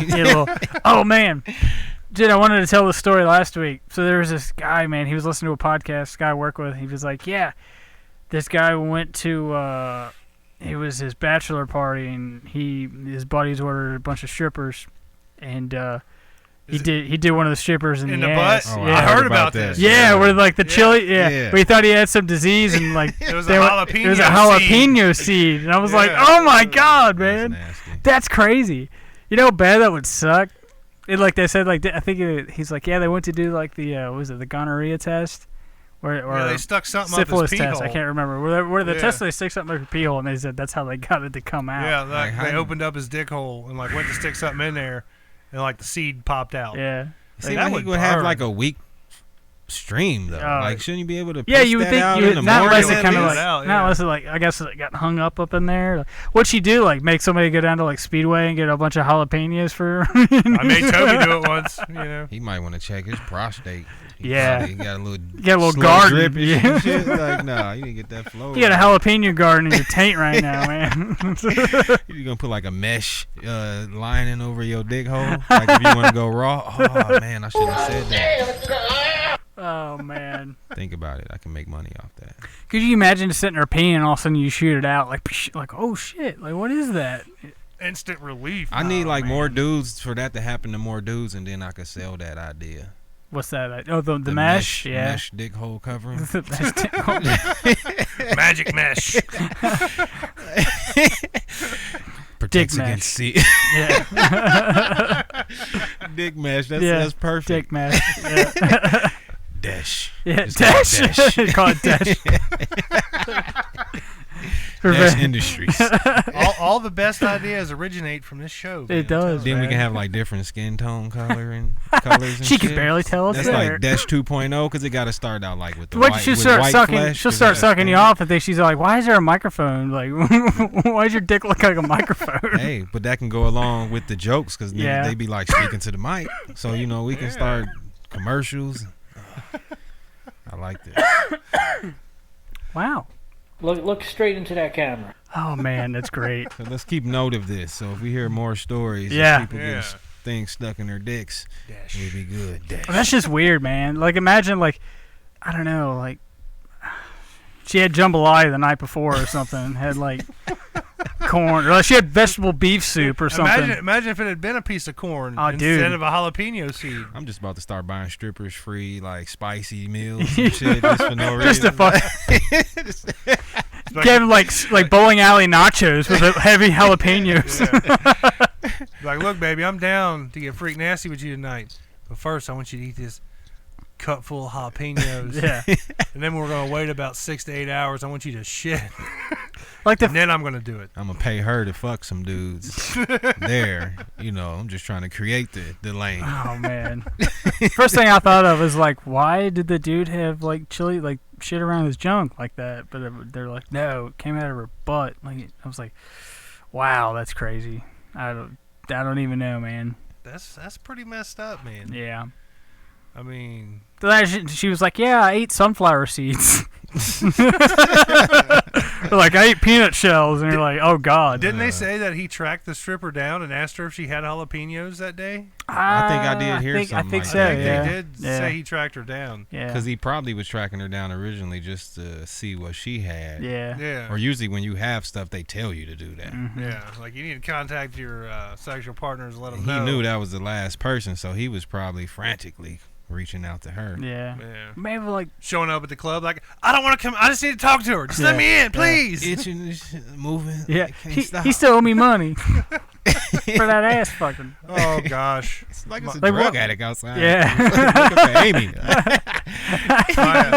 Yeah, well, oh man, dude, I wanted to tell the story last week. So there was this guy, man. He was listening to a podcast. This guy I work with. He was like, "Yeah, this guy went to. It was his bachelor party, and his buddies ordered a bunch of strippers, and he did one of the strippers in In the the ass. butt? Oh, Yeah. I heard about this. Yeah, where like the chili, Yeah. Yeah. we thought he had some disease and like It was a there were- jalapeno it was a jalapeno seed, and I was like, Yeah. oh my god, That's man, nasty. that's crazy. You know how bad that would suck. It like they said like I think he's like they went to do like the what was it the gonorrhea test, or Yeah, they stuck something syphilis up his pee test. hole. I can't remember where the Yeah. test they stick something up his pee hole, and they said that's how they got it to come out. Yeah, like, Like, they how- opened up his dick hole and like went to stick something in there, and like the seed popped out. Yeah. See, that he would would have burn. like a weak stream though. Oh. Like, shouldn't you be able to? Yeah, push you would that think out you in would, the not morning unless it at kind of least? like out, not yeah. unless it like I guess it got hung up in there. Like, what'd she do? Like make somebody go down to like Speedway and get a bunch of jalapenos for? I made Toby do it once. You know. He might want to check his prostate. He Yeah. probably got a little, Get a little slow garden. drip and Yeah. shit. Like, nah, you need to get that flow. You got a jalapeno garden in your taint right now, man. You gonna put like a mesh lining over your dick hole, like if you want to go raw. Oh man, I shouldn't have said that. Oh man. Think about it. I can make money off that. Could you imagine just sitting there peeing and all of a sudden you shoot it out like psh, like oh shit, like what is that? Instant relief. I need like man. more dudes for that to happen to more dudes, and then I could sell that idea. What's that? Oh, the mesh, yeah. Mesh dick hole covering. The mesh Magic mesh. Protects Dick against C. yeah. Dick mesh. That's Yeah, that's perfect. Dick mesh. Yeah. Dash. Yeah, Just call it dash. Call it dash. Dash Industries. all the best ideas originate from this show. man, It does, Then we man. can have like different skin tone colors and She shit. can barely tell us That's there. like Dash 2.0 because it got to start out like with the What white, she'll with start white sucking. flesh, She'll 'cause start that's sucking you thing. off, and then she's like, "Why is there a microphone? Like, why does your dick look like a microphone?" Hey, but that can go along with the jokes because Yeah. they be like speaking to the mic. So we can start commercials. I like this. Wow. Look straight into that camera. Oh man, that's great. So let's keep note of this. So if we hear more stories, Yeah. of people Yeah. getting things stuck in their dicks, Dash. we'd be good. Dash. Well, that's just weird, man. Like, imagine, like, I don't know, like, She had jambalaya the night before or something. Had like corn, or she had vegetable beef soup or something. Imagine if it had been a piece of corn dude. instead of a jalapeno seed. I'm just about to start buying strippers free, like spicy meals and shit, just for no reason. Just to fuck. Get like bowling alley nachos with heavy jalapenos. Yeah. Like, look, baby, I'm down to get freak nasty with you tonight, but first I want you to eat this cup full of jalapenos. Yeah. And then we're gonna wait about 6 to 8 hours. I want you to shit. Like and then I'm gonna do it. I'm gonna pay her to fuck some dudes. There, I'm just trying to create the lane. Oh man. First thing I thought of was like, why did the dude have like chili, like shit around his junk like that? But they're like, no, it came out of her butt. Like I was like, wow, that's crazy. I don't even know, man. That's pretty messed up, man. Yeah. I mean, she was like, yeah, I ate sunflower seeds. Like, I ate peanut shells, and you're like, oh god. Didn't they say that he tracked the stripper down and asked her if she had jalapenos that day? I think I did hear something. I think like so. that. Yeah. They did say he tracked her down. Yeah. Because he probably was tracking her down originally just to see what she had. Yeah. Yeah. Or usually when you have stuff, they tell you to do that. Mm-hmm. Yeah. Like, you need to contact your sexual partners and let them He know. knew that was the last person, so he was probably frantically reaching out to her. Yeah. Yeah. Maybe like Showing up at the club like, I don't want to come. I just need to talk to her. Just let me in, please. Itching, moving. yeah. I can't stop. He still owe me money for that ass fucking. Oh gosh. It's like it's a Like drug what? addict outside. Yeah. Looking for Amy.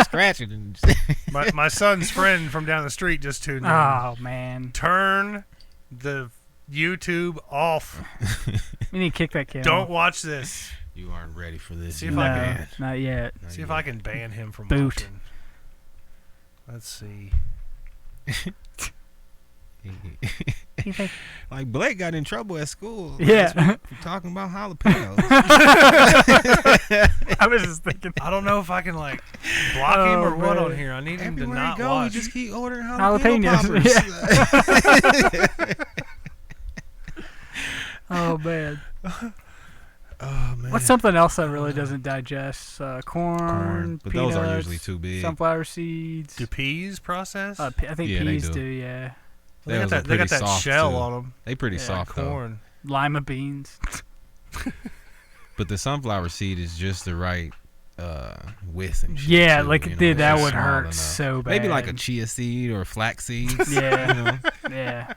Scratching and My son's friend from down the street just tuned in. Oh man. Turn the YouTube off. We need to kick that kid. Don't off. watch this. You aren't ready for this. See if You're I No, can- not yet. Not See if yet. I can ban him from Boot. watching. Let's see. You think- Like Blake got in trouble at school. Yeah. For talking about jalapenos. I was just thinking. I don't know if I can like block him or what on here. I need him to Everywhere not you go, watch. you just keep ordering jalapeno Jalapenos. poppers. Oh man. Oh man. What's something else that really doesn't digest? Corn, But those are peanuts, usually too big. sunflower seeds. Do peas process? I think Yeah, they peas do. do. Yeah. they got Those are that. They got pretty that soft, shell too. on them. They pretty Yeah, soft though. Corn. Lima beans. But the sunflower seed is just the right width and shit. Yeah, too, like you know, dude, it's that just would small hurt enough. so bad. Maybe like a chia seed or flax seeds. Yeah. Yeah.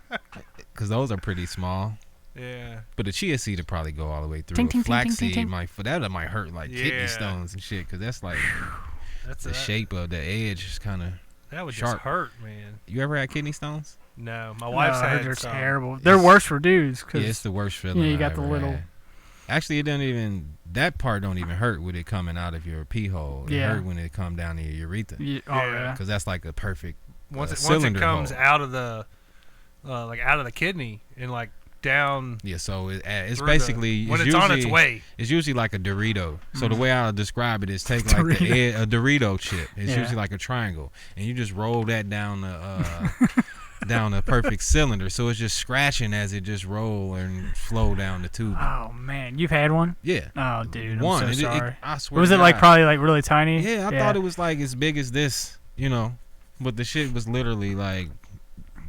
Because those are pretty small. Yeah. But a chia seed would probably go all the way through. Ting, A ting, ting, flax ting, ting, seed ting. might hurt like Yeah. kidney stones and shit. Because that's like That's the shape of the edge is kind of. That would sharp. just hurt, man. You ever had kidney stones? No, my wife's No, had they're some. terrible. They're worse for dudes Yeah, it's because the worst feeling. you I got the ever little- had. Actually, it doesn't even. That part don't even hurt with it coming out of your pee hole. It Yeah. hurt when it come down to your urethra. oh Yeah. yeah. Because that's like a perfect. Once it cylinder comes hole. out of the like out of the kidney and like down Yeah, so it's through basically when it's it's on its usually- way. It's usually like a Dorito. So the way I'll describe it is take like a Dorito chip. It's Yeah. usually like a triangle, and you just roll that down the down the perfect cylinder. So it's just scratching as it just roll and flow down the tube. Oh man, you've had one? Yeah, Oh dude, one. I'm so It- sorry. I swear. Was to it like God. probably like really tiny? Yeah, I thought it was like as big as this, but the shit was literally like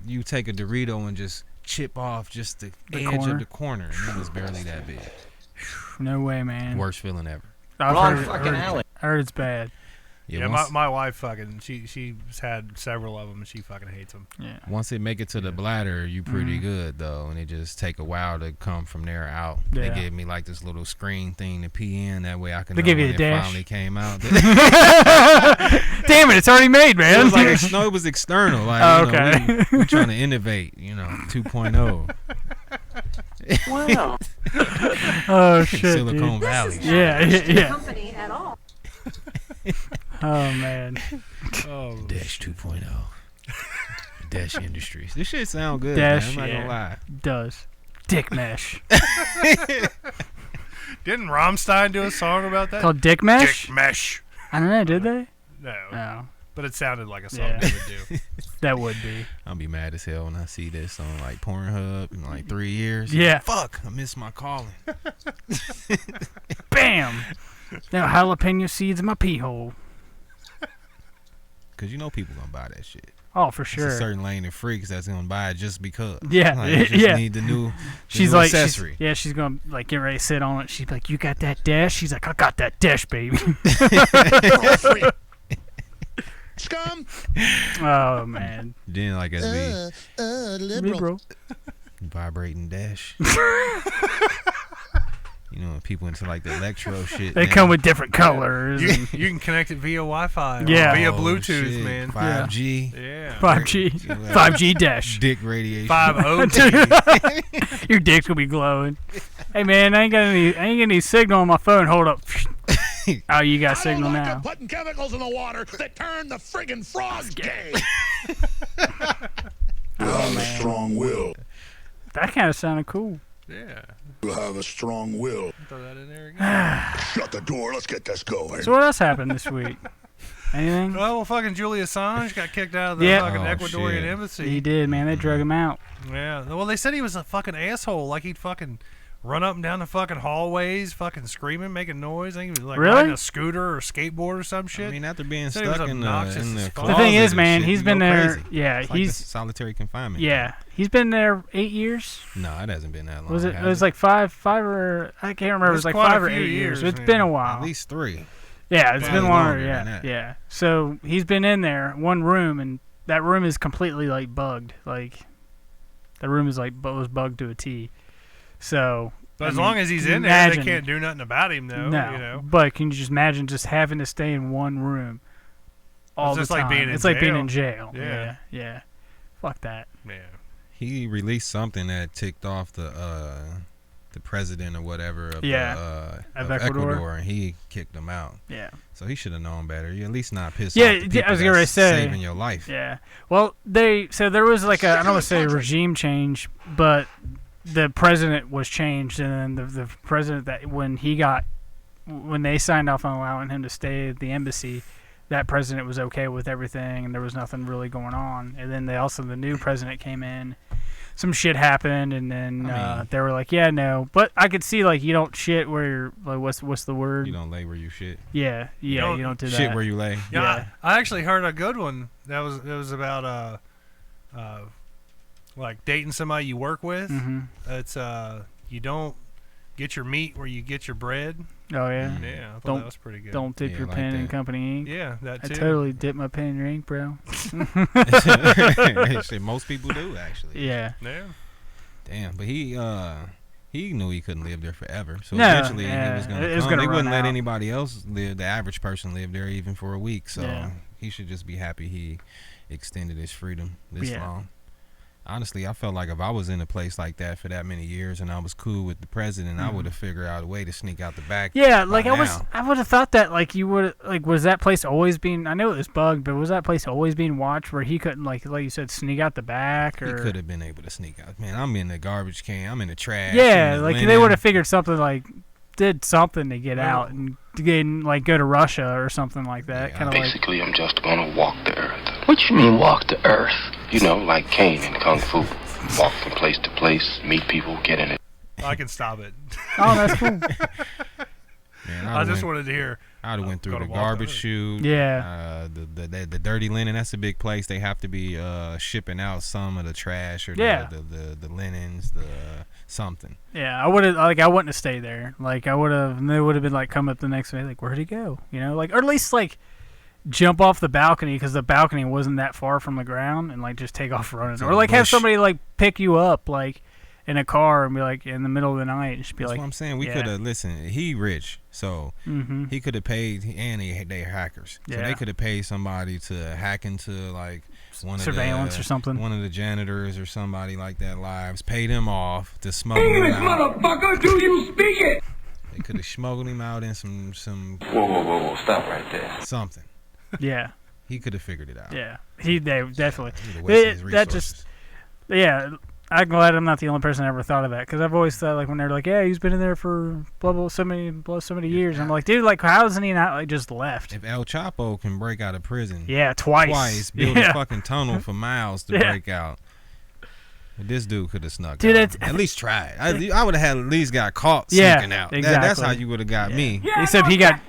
you take a Dorito and just chip off just the edge corner? of the corner, and it was barely that big. No way, man. Worst feeling ever. I've heard it's bad. Yeah, once, my wife fucking she's had several of them and she fucking hates them. Yeah. once it make it to the bladder, you pretty good though, and it just take a while to come from there out. They Yeah. gave me like this little screen thing to pee in. That way I can. They know give you when the it dash. finally came out. Damn it, it's already made, man. It was like it was external. Like, Oh, you know, okay. we trying to innovate. 2.0. Wow. Oh shit, Silicon dude. Valley. Yeah. company at all. Oh man. Oh, Dash 2.0. Dash Industries. This shit sound good, Dash, man. I'm not yeah. gonna lie. Does. Dick mesh. didn't Rammstein do a song about that? Called Dick mesh? Dick Mesh. I don't know, did they? No, No. but it sounded like a song Yeah. they would do. That would be. I'll be mad as hell when I see this on like Pornhub in like 3 years. Yeah. Fuck, I missed my calling. Bam! Now jalapeno seeds in my pee hole. because you know people gonna buy that shit. Oh, for sure. There's a certain lane of freaks that's gonna buy it just because. Yeah, like, you just need the new. She's new like, accessory. she's gonna like get ready to sit on it. She's like, "You got that dash?" She's like, "I got that dash, baby." Scum. Oh man. Then like as Liberal. vibrating dash. You know, people into like the electro shit. They come with different colors. You can connect it via Wi-Fi. Yeah. Or via Oh, Bluetooth, shit. man. 5G. Yeah. 5G. 5G dash. Dick radiation. 5G. Your dick's gonna be glowing. Hey man, I ain't got any signal on my phone. Hold up. Oh, you got signal I don't like now. them putting chemicals in the water that turn the friggin' frogs gay. Oh man. Strong will. That kind of sounded cool. Yeah. You have a strong will. Throw that in there again. Shut the door. Let's get this going. So what else happened this week? Anything? Well, fucking Julian Assange got kicked out of the Yeah. fucking Oh, Ecuadorian shit. embassy. He did, man. They drug him out. Yeah. Well, they said he was a fucking asshole. Like he'd fucking run up and down the fucking hallways, fucking screaming, making noise. I think he was like Really? riding a scooter or skateboard or some shit. I mean, after being Said he was stuck in the obnoxious as fuck. closet The thing is, and man, shit, he's you been go there. crazy. Yeah, It's like he's the solitary confinement. he's been there 8 years. No, it hasn't been that long. Was it? It has was like five or I can't remember. It was like quite a 5 or few 8 years. years, It's man. been a while. at least 3. Yeah, it's Probably been longer. longer Yeah, than that. yeah. So he's been in there, one room, and that room is completely like bugged. Like the room is like was bugged to a T. So. But I as mean, long as he's can you in there, they imagine- can't do nothing about him, though. No, You know. but can you just imagine just having to stay in one room all It's the just time? like being in it's like being jail. in jail. Yeah. Yeah, yeah. Fuck that. Yeah. He released something that ticked off the president or whatever of, Of of Ecuador. and he kicked him out. Yeah. So he should have known better. You at least not pissed Yeah, off the people I was gonna that's say. saving your life. Yeah. Well, so there was like I don't want to say regime change, but the president was changed, and then the president that when they signed off on allowing him to stay at the embassy, that president was okay with everything, and there was nothing really going on. And then the new president came in, some shit happened, and then they were like, yeah, no. But I could see like you don't shit where you're like what's the word? You don't lay where you shit. Yeah, you don't do that. Shit where you lay. Yeah, I actually heard a good one. It was about like dating somebody you work with. Mm-hmm. It's you don't get your meat where you get your bread. Oh yeah. Yeah, I thought Don't- that was pretty good. Don't dip Yeah, your I like pen in that. company ink. Yeah, that I too. totally dip my pen in your ink, bro. Shit, most people do actually. Yeah. Yeah. Damn, but he knew he couldn't live there forever. So No, eventually yeah, he was gonna it was come. gonna They wouldn't run let out. anybody else live. The average person live there even for a week. So Yeah. he should just be happy he extended his freedom this Yeah. long. Honestly, I felt like if I was in a place like that for that many years and I was cool with the president, I would have figured out a way to sneak out the back. Yeah, by like I now. would have thought that like you would like was that place always being I know it was bugged, but was that place always being watched where he couldn't like you said sneak out the back or He could have been able to sneak out. Man, I'm in the garbage can. I'm in the trash. yeah, in the like they linen. would have figured something like did something to get Well- out and to get like go to Russia or something like that. Yeah. Kind of like Basically, I'm just gonna walk the earth. What you mean walk the earth? You know, like Kane in Kung Fu. Walk from place to place, meet people, get in it. I can stop it. oh that's cool. Man, I just wanted to hear. I'd have went through Gotta the walk garbage the earth. chute. Yeah. The dirty linen. That's a big place. They have to be shipping out some of the trash or Yeah. the linens, the something. Yeah, I would have like I wouldn't have stayed there. Like I would have, and they would have been like come up the next day like where'd he go? You know, like or at least like jump off the balcony because the balcony wasn't that far from the ground and like just take off running, To or the like have bush. somebody like pick you up like in a car and be like in the middle of the night and just be That's like, what I'm saying. We yeah. could have listened. He rich, so mm-hmm. he could have paid, and they're hackers, so Yeah. they could have paid somebody to hack into like one Surveillance of the, or something. one of the janitors or somebody like that lives, paid him off to smuggle him out. Motherfucker, do you speak it? They could have smuggled him out in some Whoa, stop right there. something. yeah, He could have figured it out. yeah. They definitely. He'd have wasted his That resources. just yeah. I'm glad I'm not the only person that ever thought of that because I've always thought like when they're like, yeah, he's been in there for blah blah so many years. I'm like, dude, like how hasn't he not like just left? If El Chapo can break out of prison Yeah, twice. build yeah. a fucking tunnel for miles to Yeah. break out. This dude could have snuck Dude, out. At least tried. I would have had at least got caught sneaking out. Exactly. That's how you would have got me. Except he got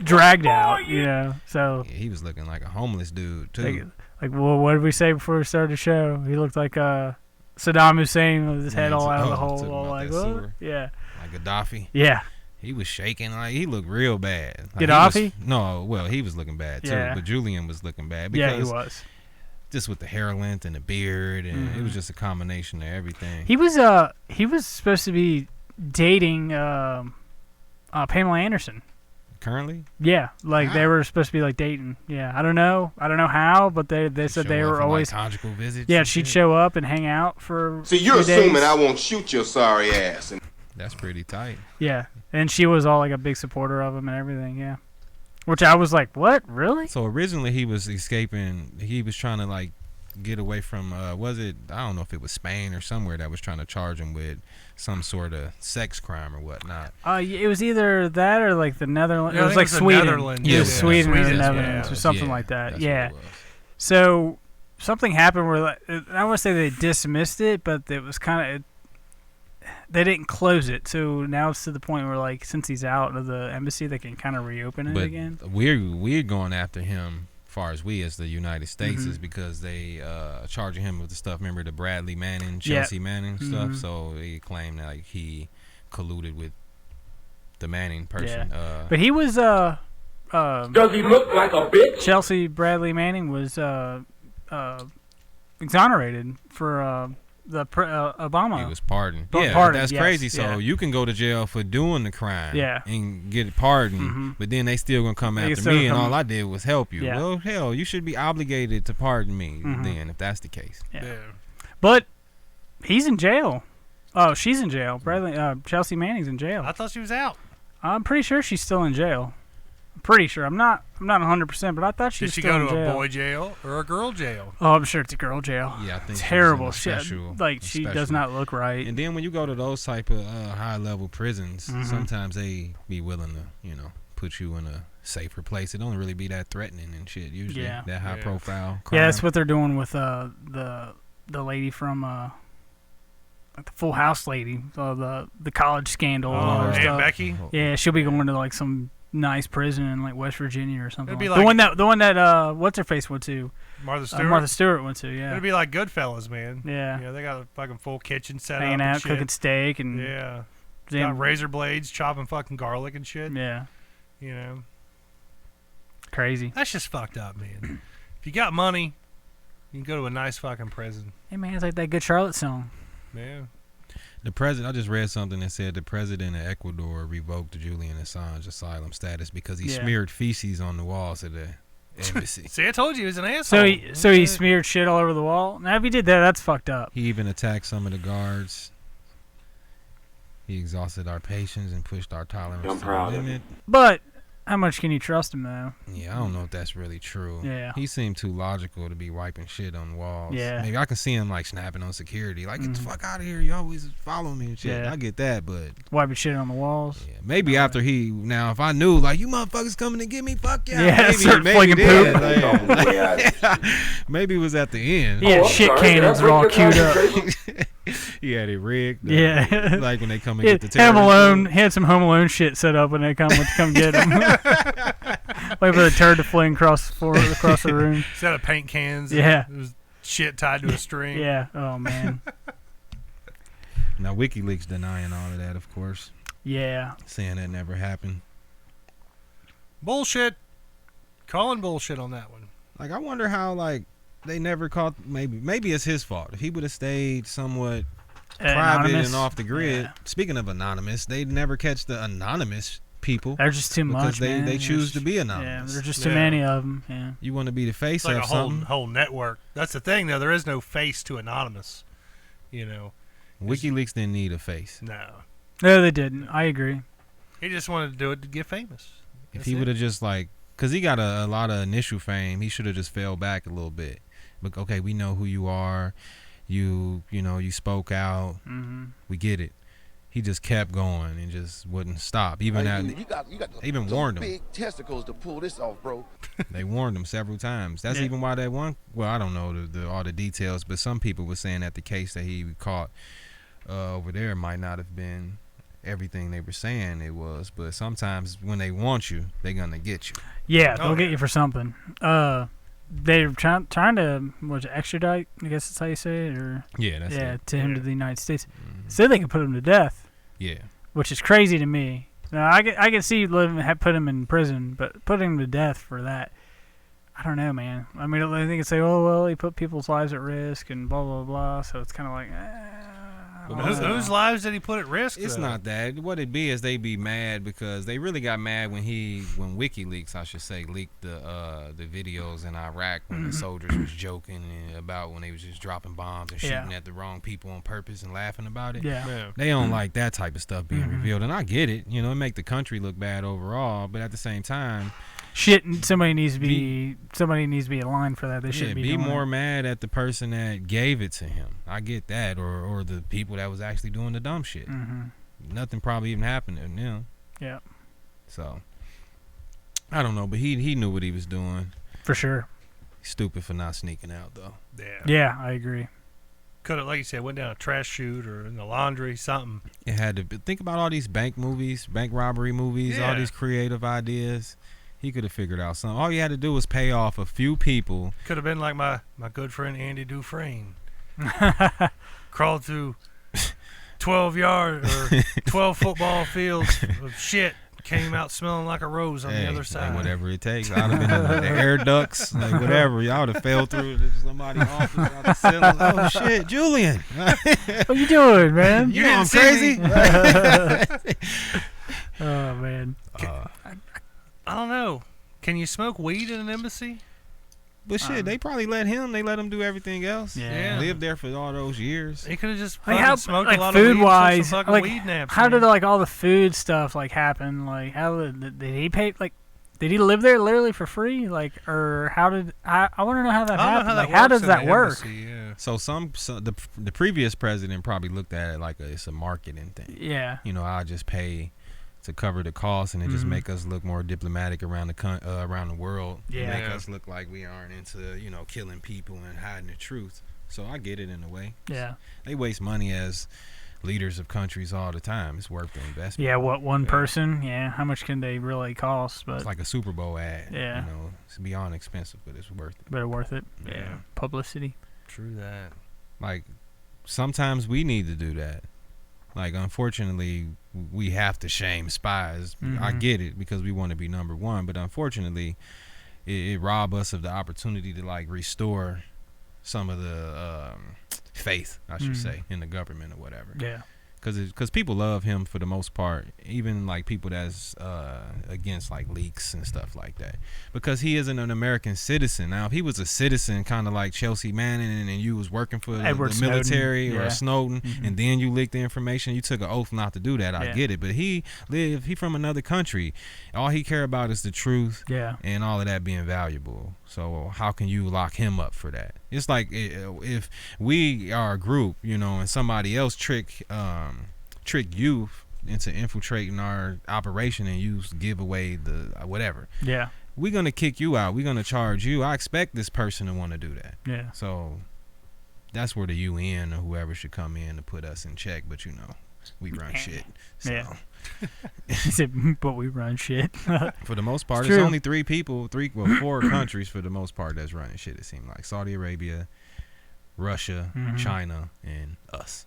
dragged out, you know. So yeah, he was looking like a homeless dude too. Like, well, what did we say before we started the show? He looked like Saddam Hussein with his head all out of the hole. All like, what? Yeah. Like Gaddafi. Yeah. He was shaking. Like, he looked real bad. Like, Gaddafi? He was looking bad too. Yeah. But Julian was looking bad. Yeah, Because he was. Just with the hair length and the beard, and it was just a combination of everything. He was supposed to be dating Pamela Anderson. Currently? Yeah, like they were supposed to be like dating. Yeah, I don't know how, but they said they were always like conjugal visits. Yeah, she'd show up and hang out for. See, you're assuming I won't shoot your sorry ass. That's pretty tight. Yeah, and she was all like a big supporter of him and everything. Yeah. Which I was like, what? Really? So originally he was escaping. He was trying to like get away from. Was it? I don't know if it was Spain or somewhere that was trying to charge him with some sort of sex crime or whatnot. It was either that or like the Netherlands. Yeah, it was like Sweden. Netherlands. Yeah, it was Sweden or the yeah. Netherlands or something like that. That's Yeah. what it was. So something happened where like, I want to say they dismissed it, but it was kind of. They didn't close it, so now it's to the point where, like, since he's out of the embassy, they can kind of reopen it again. We're going after him, as far as we as the United States, is because they charging him with the stuff. Remember the Bradley Manning, Chelsea Manning stuff? So they claim that like he colluded with the Manning person. Yeah. But he was Does he look like a bitch? Chelsea Bradley Manning was exonerated for Obama. He was pardoned. Pardoned, that's yes, crazy. So yeah. you can go to jail for doing the crime Yeah. and get pardoned, but then they still gonna come after still me, and come- all I did was help you. Yeah. Well, hell, you should be obligated to pardon me then, if that's the case. Yeah. But he's in jail. Oh, she's in jail. Bradley, Chelsea Manning's in jail. I thought she was out. I'm pretty sure she's still in jail. I'm pretty sure. I'm not 100%, but I thought she Did was she still go in to jail. a boy jail or a girl jail? Oh, I'm sure it's a girl jail. Yeah, I think she was terrible in a shit. special- Like a she does special. not look right. And then when you go to those type of high level prisons, sometimes they be willing to, put you in a safer place. It don't really be that threatening and shit. Usually, Yeah. that high profile. Yeah, Crime. that's what they're doing with the lady from like the Full House lady, the college scandal. and all Oh, that Aunt stuff. Becky. Yeah, she'll be going to like some nice prison in like West Virginia or something. It'd be the like- one that what's her face went to. Martha Stewart. Martha Stewart went to. Yeah. It'd be like Goodfellas, man. Yeah. Yeah, they got a fucking full kitchen set Hanging up. out, and shit. cooking steak, and Yeah. Damn. Got razor blades, chopping fucking garlic and shit. Yeah. You know, Crazy. that's just fucked up, man. If you got money, you can go to a nice fucking prison. Hey man, it's like that Good Charlotte song. Yeah. The president. I just read something that said the president of Ecuador revoked Julian Assange asylum status because he Yeah. smeared feces on the walls of the embassy. See, I told you he was an asshole. So he smeared shit all over the wall. Now if he did that, that's fucked up. He even attacked some of the guards. He exhausted our patience and pushed our tolerance to the limit. But how much can you trust him though? Yeah, I don't know if that's really true. Yeah. He seemed too logical to be wiping shit on walls. Yeah. Maybe I can see him like snapping on security. Like, get the fuck out of here. You always follow me and shit. Yeah. I get that, but Wiping shit on the walls. yeah, maybe after now, if I knew, like, you motherfuckers coming to get me, fuck yeah. Yeah, start flinging then, poop. like, maybe it was at the end. Yeah, shit cannons are all queued up. He had it rigged. Yeah. Like when they come and Yeah, get the terrorists. Home Alone, he had some Home Alone shit set up when they come to come get him. Wait for the turd to fling across the room. Instead of paint cans. Yeah. It was shit tied to a string. Yeah. Oh man. Now WikiLeaks denying all of that, of course, Yeah. saying that never happened. Bullshit. Calling bullshit on that one. Like, I wonder how, like, they never caught. Maybe it's his fault. If he would have stayed somewhat private Anonymous. and off the grid. Yeah. Speaking of anonymous, they'd never catch the anonymous people. They're just too because much, man. they choose There's- to be Yeah, anonymous. there's just too Yeah. many of them. Yeah. You want to be the face It's like of a whole something. whole network. That's the thing, though. There is no face to anonymous. You know. WikiLeaks didn't need a face. No. No, they didn't. I agree. He just wanted to do it to get famous. If That's he it. would have just because he got a lot of initial fame, he should have just fell back a little bit. But okay, we know who you are. You spoke out. Mm-hmm. We get it. he just kept going and just wouldn't stop. Even you got even some warned him. big testicles to pull this off, bro. They warned him several times. That's even why that one. Well, I don't know all the details, but some people were saying that the case that he caught over there might not have been everything they were saying it was. But sometimes when they want you, they're gonna get you. Yeah, they'll get you for something. They're trying to extradite. I guess that's how you say it, or that's it. to him to the United States. So they could put him to death. Yeah, which is crazy to me. Now I can see put him in prison, but putting him to death for that, I don't know, man. I mean, I think it's like, oh well, he put people's lives at risk and blah blah blah. So it's kind of like. Whose lives did he put at risk? It's not that. What it'd be is they be mad because they really got mad when WikiLeaks, I should say, leaked the videos in Iraq when the soldiers was joking about when they was just dropping bombs and shooting at the wrong people on purpose and laughing about it. Yeah. They don't like that type of stuff being revealed, and I get it. You know, it make the country look bad overall, but at the same time. Somebody needs to be in line for that. They shouldn't be doing more it. mad at the person that gave it to him. I get that, or the people that was actually doing the dumb shit. Nothing probably even happened to them. Yeah. So I don't know, but he knew what he was doing for sure. He's stupid for not sneaking out though. Yeah, I agree. Could have, like you said, went down a trash chute or in the laundry, something. It had to be. Think about all these bank robbery movies, all these creative ideas. He could have figured out something. All you had to do was pay off a few people. Could have been like my good friend Andy Dufresne. Crawled through 12 football fields of shit. Came out smelling like a rose on the other side. Like whatever it takes. I'd have been in the air ducts, like whatever. Y'all would have fell through somebody's office out the ceiling. Oh shit, Julian! What you doing, man? You know I'm crazy? Oh man. I don't know. Can you smoke weed in an embassy? But shit, they probably let him do everything else. Yeah. Lived there for all those years. He could have just smoked like a lot food of weed wise, and like weed naps. how did like all the food stuff like happen? Like how did he pay? Like did he live there literally for free? Like or how did I want to know how that happened? Like how does that work? Embassy, yeah. So the previous president probably looked at it like it's a marketing thing. Yeah. You know, I'll just pay to cover the cost and it just make us look more diplomatic around the world. Yeah. Make us look like we aren't into, killing people and hiding the truth. So I get it in a way. Yeah. They waste money as leaders of countries all the time. It's worth the investment. Yeah, one person? Yeah. How much can they really cost? But it's like a Super Bowl ad. Yeah. It's beyond expensive, but it's worth it. But worth it. Yeah. Publicity. True that. Like sometimes we need to do that. Like, unfortunately, we have to shame spies. I get it because we want to be number one, but unfortunately, it robs us of the opportunity to like restore some of the faith, I should say, in the government or whatever. Yeah. Because people love him for the most part, even like people that's against like leaks and stuff like that, because he isn't an American citizen. Now if he was a citizen kind of like Chelsea Manning and you was working for the military or Snowden and then you leaked the information, you took an oath not to do that, I get it. But he from another country, all he care about is the truth and all of that being valuable. So how can you lock him up for that? It's like if we are a group, and somebody else trick you into infiltrating our operation and you give away the whatever. Yeah. We're going to kick you out. We're going to charge you. I expect this person to want to do that. Yeah. So that's where the UN or whoever should come in to put us in check. But, we run shit. So. Yeah. He said, but we run shit. For the most part, it's only 4 countries for the most part that's running shit, it seems like. Saudi Arabia, Russia, China, and us.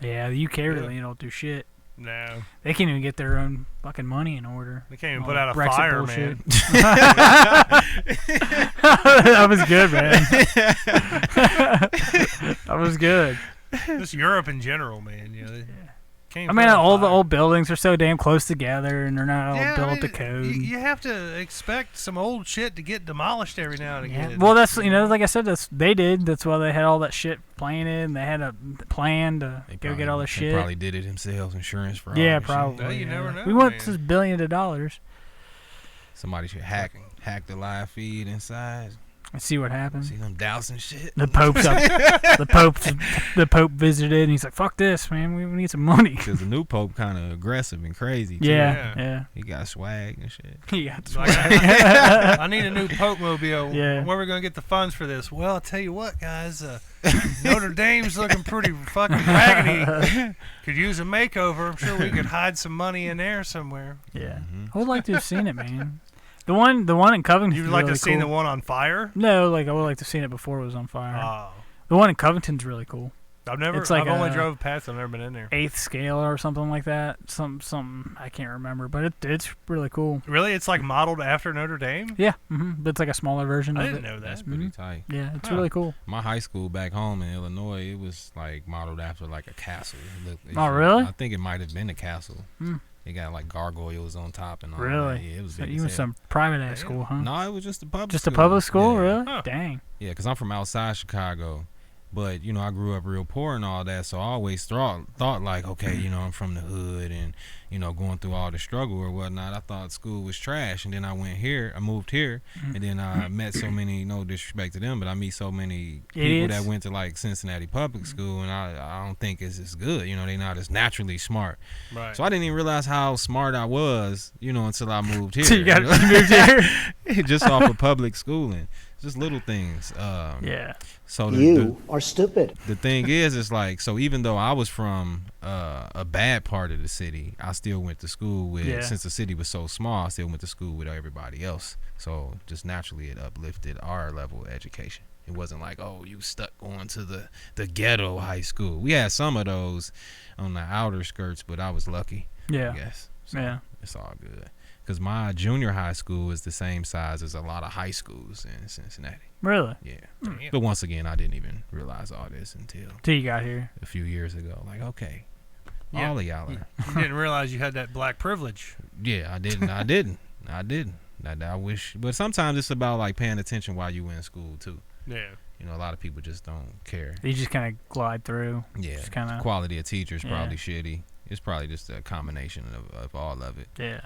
Yeah, the UK really don't do shit. No. They can't even get their own fucking money in order. They can't even put out a Brexit fire, bullshit. man. That was good, man. That was good. Just Europe in general, man. I mean, all the old buildings are so damn close together, and they're not all built to code. You have to expect some old shit to get demolished every now and again. Well, that's like I said, they did. That's why they had all that shit planted, and they had a plan to go get all the shit. They probably did it themselves, insurance for all Yeah, that probably. Shit. Well, you never know. We want this $1 billion. Somebody should hack the live feed inside. and see what happens. See them dousing shit. The Pope's up. the Pope visited, and he's like, "Fuck this, man. We need some money." Because the new Pope kind of aggressive and crazy. Too. Yeah. He got swag and shit. He got Like, swag. I need a new Pope mobile. Yeah. Where are we gonna get the funds for this? Well, I'll tell you what, guys. Notre Dame's looking pretty fucking raggedy. Could use a makeover. I'm sure we could hide some money in there somewhere. Yeah. I would like to have seen it, man. The one in Covington. You'd like to really have seen cool. the one on fire? No, like I would like to have seen it before it was on fire. Oh. The one in Covington's really cool. I've only drove past. I've never been in there. 8th scale or something like that. Something I can't remember, but it's really cool. Really, it's like modeled after Notre Dame. Yeah, but it's like a smaller version I of didn't it. know that. That's pretty tight. Yeah, it's really cool. My high school back home in Illinois, it was like modeled after like a castle. Oh, really? I think it might have been a castle. It got like gargoyles on top and all Really? that. Yeah, it was So big you as went hell. some private ass school, huh? No, it was just a public Just school. a public school, Yeah. really? Huh. Dang. Yeah, because I'm from outside Chicago. But, you know, I grew up real poor and all that, so I always thought like, okay, you know, I'm from the hood and, you know, going through all the struggle or whatnot. I thought school was trash, and then I moved here, and then I met so many, no disrespect to them, but I meet so many people that went to, like, Cincinnati public school, and I don't think it's as good. You know, they're not as naturally smart. Right. So I didn't even realize how smart I was, you know, until I moved here. So you moved here? Just off of public schooling. Just little things. Yeah. So You are stupid. The thing is like, so even though I was from a bad part of the city, I still went to school with, since the city was so small, I still went to school with everybody else. So just naturally it uplifted our level of education. It wasn't like, oh, you stuck going to the ghetto high school. We had some of those on the outer skirts, but I was lucky. Yeah. I guess. So Yeah. It's all good. Because my junior high school is the same size as a lot of high schools in Cincinnati. Really? Yeah. But once again, I didn't even realize all this until you got here a few years ago. Like, okay, Yeah. all of y'all are. You didn't realize you had that black privilege. Yeah, I didn't. I didn't. I wish. But sometimes it's about like paying attention while you in school too. Yeah. You know, a lot of people just don't care. You just kind of glide through. Yeah. Just kinda, quality of teachers probably shitty. It's probably just a combination of all of it. Yeah.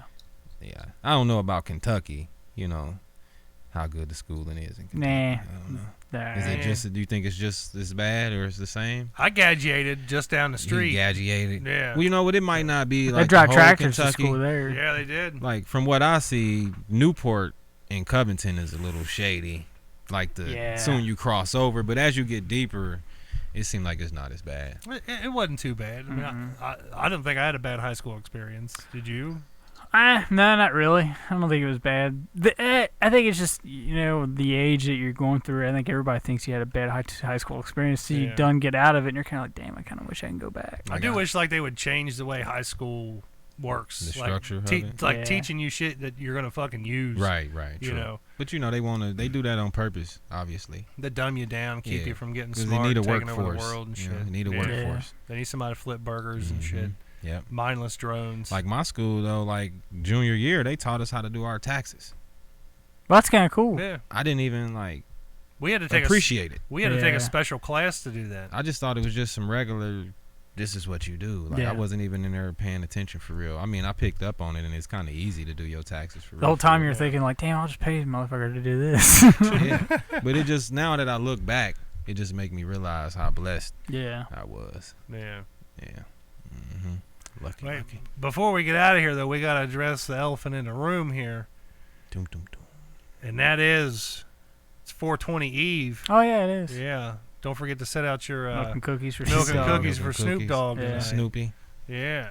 Yeah. I don't know about Kentucky. You know how good the schooling is in Kentucky. Nah. I don't know. Is it just? Do you think it's just as bad or it's the same? I graduated just down the street. You graduated. Yeah. Well, you know what? It might not be like they drive the whole tractors Kentucky. to school there. Yeah, they did. Like from what I see, Newport and Covington is a little shady. Like soon you cross over, but as you get deeper, it seemed like it's not as bad. It wasn't too bad. I mean, I didn't think I had a bad high school experience. Did you? No, not really. I don't think it was bad. I think it's just, you know, the age that you're going through. I think everybody thinks you had a bad high school experience. So you done get out of it, and you're kind of like, damn, I kind of wish I can go back. I do wish like they would change the way high school works. The structure of it? Like teaching you shit that you're gonna fucking use. Right. You know. But you know they do that on purpose, obviously. They dumb you down, keep you from getting 'Cause smart, they need a taking over workforce. the world and shit. They need a workforce. They need somebody to flip burgers and shit. Yep. Mindless drones. Like my school though, like junior year, they taught us how to do our taxes. Well, that's kind of cool. Yeah. I didn't even we had to take appreciate it. We had to take a special class to do that. I just thought it was just some regular. This is what you do. Like I wasn't even in there paying attention for real. I mean, I picked up on it, and it's kind of easy to do your taxes for real. The whole time you're thinking like, damn, I'll just pay this motherfucker to do this. Yeah. But it just, now that I look back, it just make me realize how blessed I was. Yeah. Lucky. Before we get out of here, though, we got to address the elephant in the room here. Dum, dum, dum. And that is, it's 420 Eve. Oh, yeah, it is. Yeah. Don't forget to set out your milk and cookies for Snoop Dogg. Yeah. Snoopy. Yeah.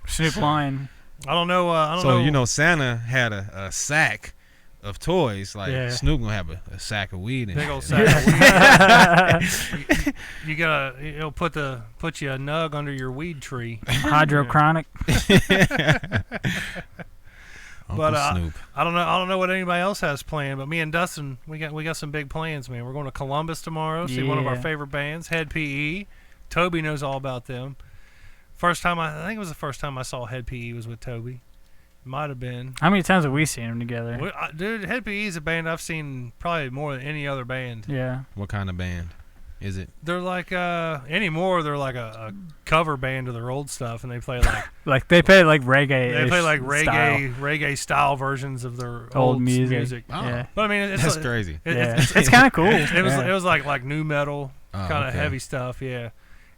Snoop Lion. I don't know. So, you know, Santa had a sack of toys. Like, Snoop gonna have a sack of weed in Big it. old sack of weed. You gotta, it'll put you a nug under your weed tree. Hydrochronic. But Snoop. I don't know what anybody else has planned. But me and Dustin, we got some big plans, man. We're going to Columbus tomorrow. See one of our favorite bands, Head PE. Toby knows all about them. I think it was the first time I saw Head PE was with Toby. Might have been. How many times have we seen them together? Dude, Head PE is a band I've seen probably more than any other band. Yeah. What kind of band? Is it? They're like anymore. They're like a cover band of their old stuff, and they play like they play like reggae. They play like reggae style versions of their old music. Oh. Yeah, but I mean, That's crazy. It's kind of cool. It was like new metal kind of okay. heavy stuff. Yeah,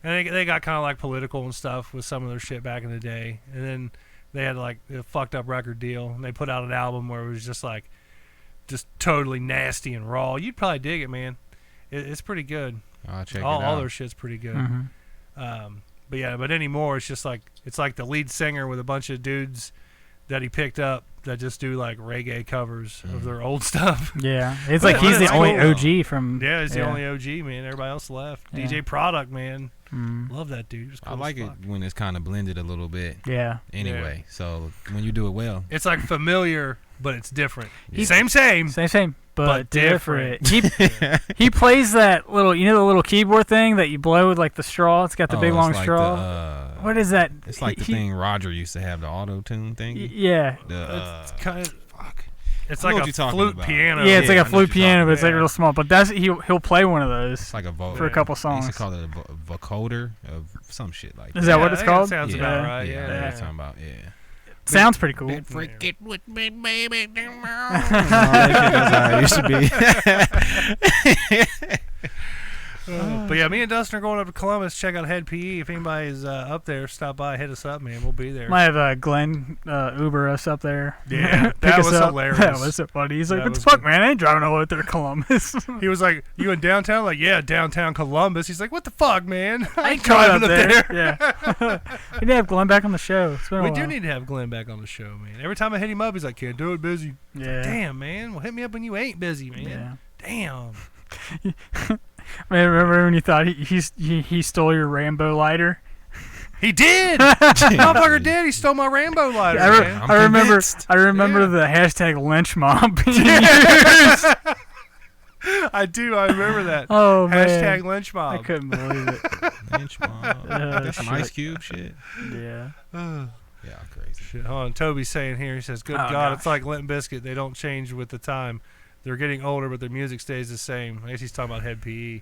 and they got kind of like political and stuff with some of their shit back in the day, and then they had like a fucked up record deal, and they put out an album where it was just totally nasty and raw. You'd probably dig it, man. It's pretty good. I'll check it all out. their shit's pretty good. Mm-hmm. But anymore it's just like the lead singer with a bunch of dudes that he picked up that just do like reggae covers of their old stuff. Yeah, it's like he's the only OG from. Yeah, he's the only OG, man. Everybody else left. Yeah. DJ Product, man. Mm. Love that dude. Cool I like it when it's kind of blended a little bit. Yeah. Anyway, so when you do it well, it's like familiar, but it's different. Yeah. Same, but different. He plays that little, the little keyboard thing that you blow with like the straw. It's got the big long like straw. What is that? It's like the thing Roger used to have, the auto tune thing. Yeah. It's kind of fuck. It's I know like what a you're talking flute about. piano. Yeah, it's like I a know flute what you're piano, but it's like about. real small. But he'll play one of those. It's like a for a couple songs. They used to call it a vocoder of some shit like that. Is that what it's called? Sounds about right. Yeah, Yeah. that's what I'm talking about. Yeah. Sounds pretty cool. Freak it with me, baby. That shit used to be. But yeah, me and Dustin are going up to Columbus. Check out Head PE. If anybody's up there, stop by, hit us up, man. We'll be there. Might have Glenn Uber us up there. Yeah, Pick that us was up. hilarious. That was so funny. He's like, That "What the was fuck, good. man? I ain't driving all the way there to Columbus." He was like, "You in downtown?" Like, yeah, downtown Columbus. He's like, "What the fuck, man? I ain't Coming driving up there." Yeah. We need to have Glenn back on the show. It's been a We while. do need to have Glenn back on the show, man. Every time I hit him up, he's like, "Can't do it, busy." Yeah. Damn, man. Well, hit me up when you ain't busy, man. Yeah. Damn. Man, remember when you thought he stole your Rambo lighter? He did. Motherfucker did. He stole my Rambo lighter. Man. I remember the hashtag lynch mob being used. I do. I remember that. Oh, man. Hashtag lynch mob. I couldn't believe it. Lynch mob. That's some Ice Cube shit. Yeah. Yeah, crazy. Shit. Hold on. Toby's saying here, he says, "Good Oh, God, gosh. it's like Limp Bizkit. They don't change with the time. They're getting older, but their music stays the same." I guess he's talking about Head PE.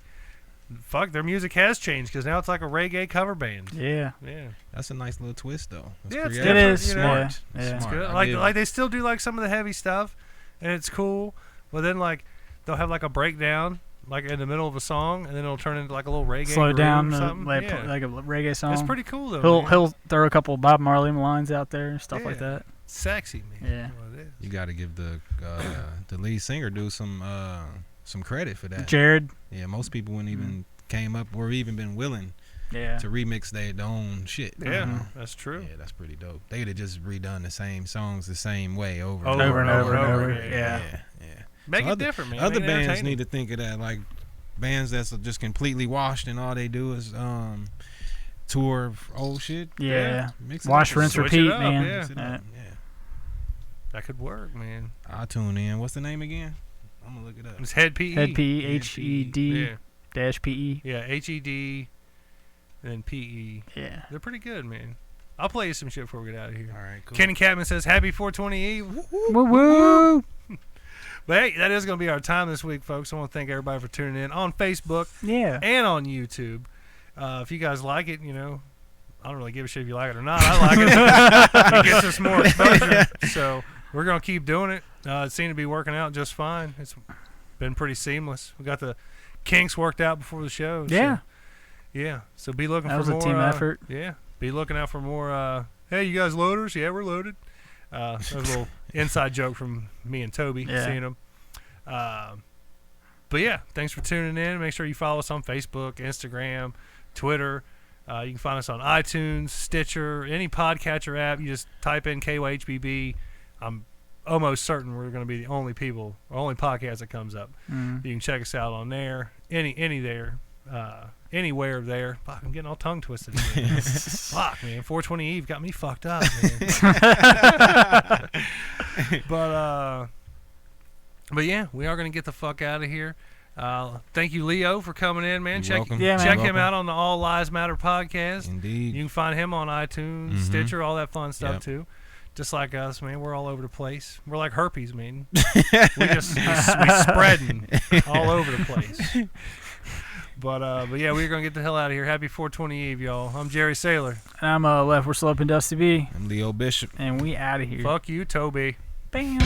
Fuck, their music has changed because now it's like a reggae cover band. Yeah. Yeah. That's a nice little twist, though. That's Yeah, it's creative. It is. you know. Smart. Yeah. Yeah. It's Smart. good. I give- Like they still do like some of the heavy stuff, and it's cool. But then like they'll have like a breakdown like in the middle of a song, and then it'll turn into like a little reggae. Slow groove down, or something. like, Yeah. like a reggae song. It's pretty cool though. man. He'll throw a couple of Bob Marley lines out there and stuff like Yeah. that. Sexy, man. Yeah. That's what it is. You got to give the lead singer some credit for that. Jared. Yeah, most people wouldn't even came up or even been willing Yeah. to remix their own shit. you Yeah, know? that's true. Yeah, that's pretty dope. They'd have just redone the same songs the same way over Over and over and over. Yeah. Make So it other- different, man. Other Make it bands entertaining. need to think of that, like bands that's just completely washed and all they do is tour old shit. Yeah. Mix it Wash, up. rinse, Switch repeat, it up, man. yeah. Mix it up, yeah. That could work, man. I'll tune in. What's the name again? I'm gonna look it up. It's Head PE. Head PE, HED Yeah. dash PE. Yeah, HED and then PE. Yeah. They're pretty good, man. I'll play you some shit before we get out of here. All right, cool. Kenny Catman says, "Happy 420 Eve." Woo woo. But hey, that is going to be our time this week, folks. I want to thank everybody for tuning in on Facebook Yeah. and on YouTube. If you guys like it, I don't really give a shit if you like it or not. I like it. It gets us more exposure. So we're going to keep doing it. It seemed to be working out just fine. It's been pretty seamless. We got the kinks worked out before the show. Yeah. Yeah. So be looking That for was a more. team effort. Yeah. Be looking out for more. Hey, you guys loaders? Yeah, we're loaded. That was a little inside joke from me and Toby seeing them. But yeah, thanks for tuning in. Make sure you follow us on Facebook, Instagram, Twitter. You can find us on iTunes, Stitcher, any podcatcher app. You just type in KYHBB. I'm almost certain we're going to be the only podcast that comes up. Mm. You can check us out on there, anywhere there. Fuck, I'm getting all tongue twisted. Fuck, man. 420 Eve got me fucked up, man. But yeah, we are going to get the fuck out of here. Thank you, Leo, for coming in, man. You're welcome. Yeah, man. Check You're him welcome. out on the All Lives Matter podcast. Indeed. You can find him on iTunes, Mhm. Stitcher, all that fun stuff Yep. too. Just like us, man. We're all over the place. We're like herpes, man. we spreading all over the place. But yeah, we're gonna get the hell out of here. Happy 420 Eve, y'all. I'm Jerry Saylor. And I'm Left. We're Sloping Dusty B. I'm Leo Bishop. And we out of here. Fuck you, Toby. Bam.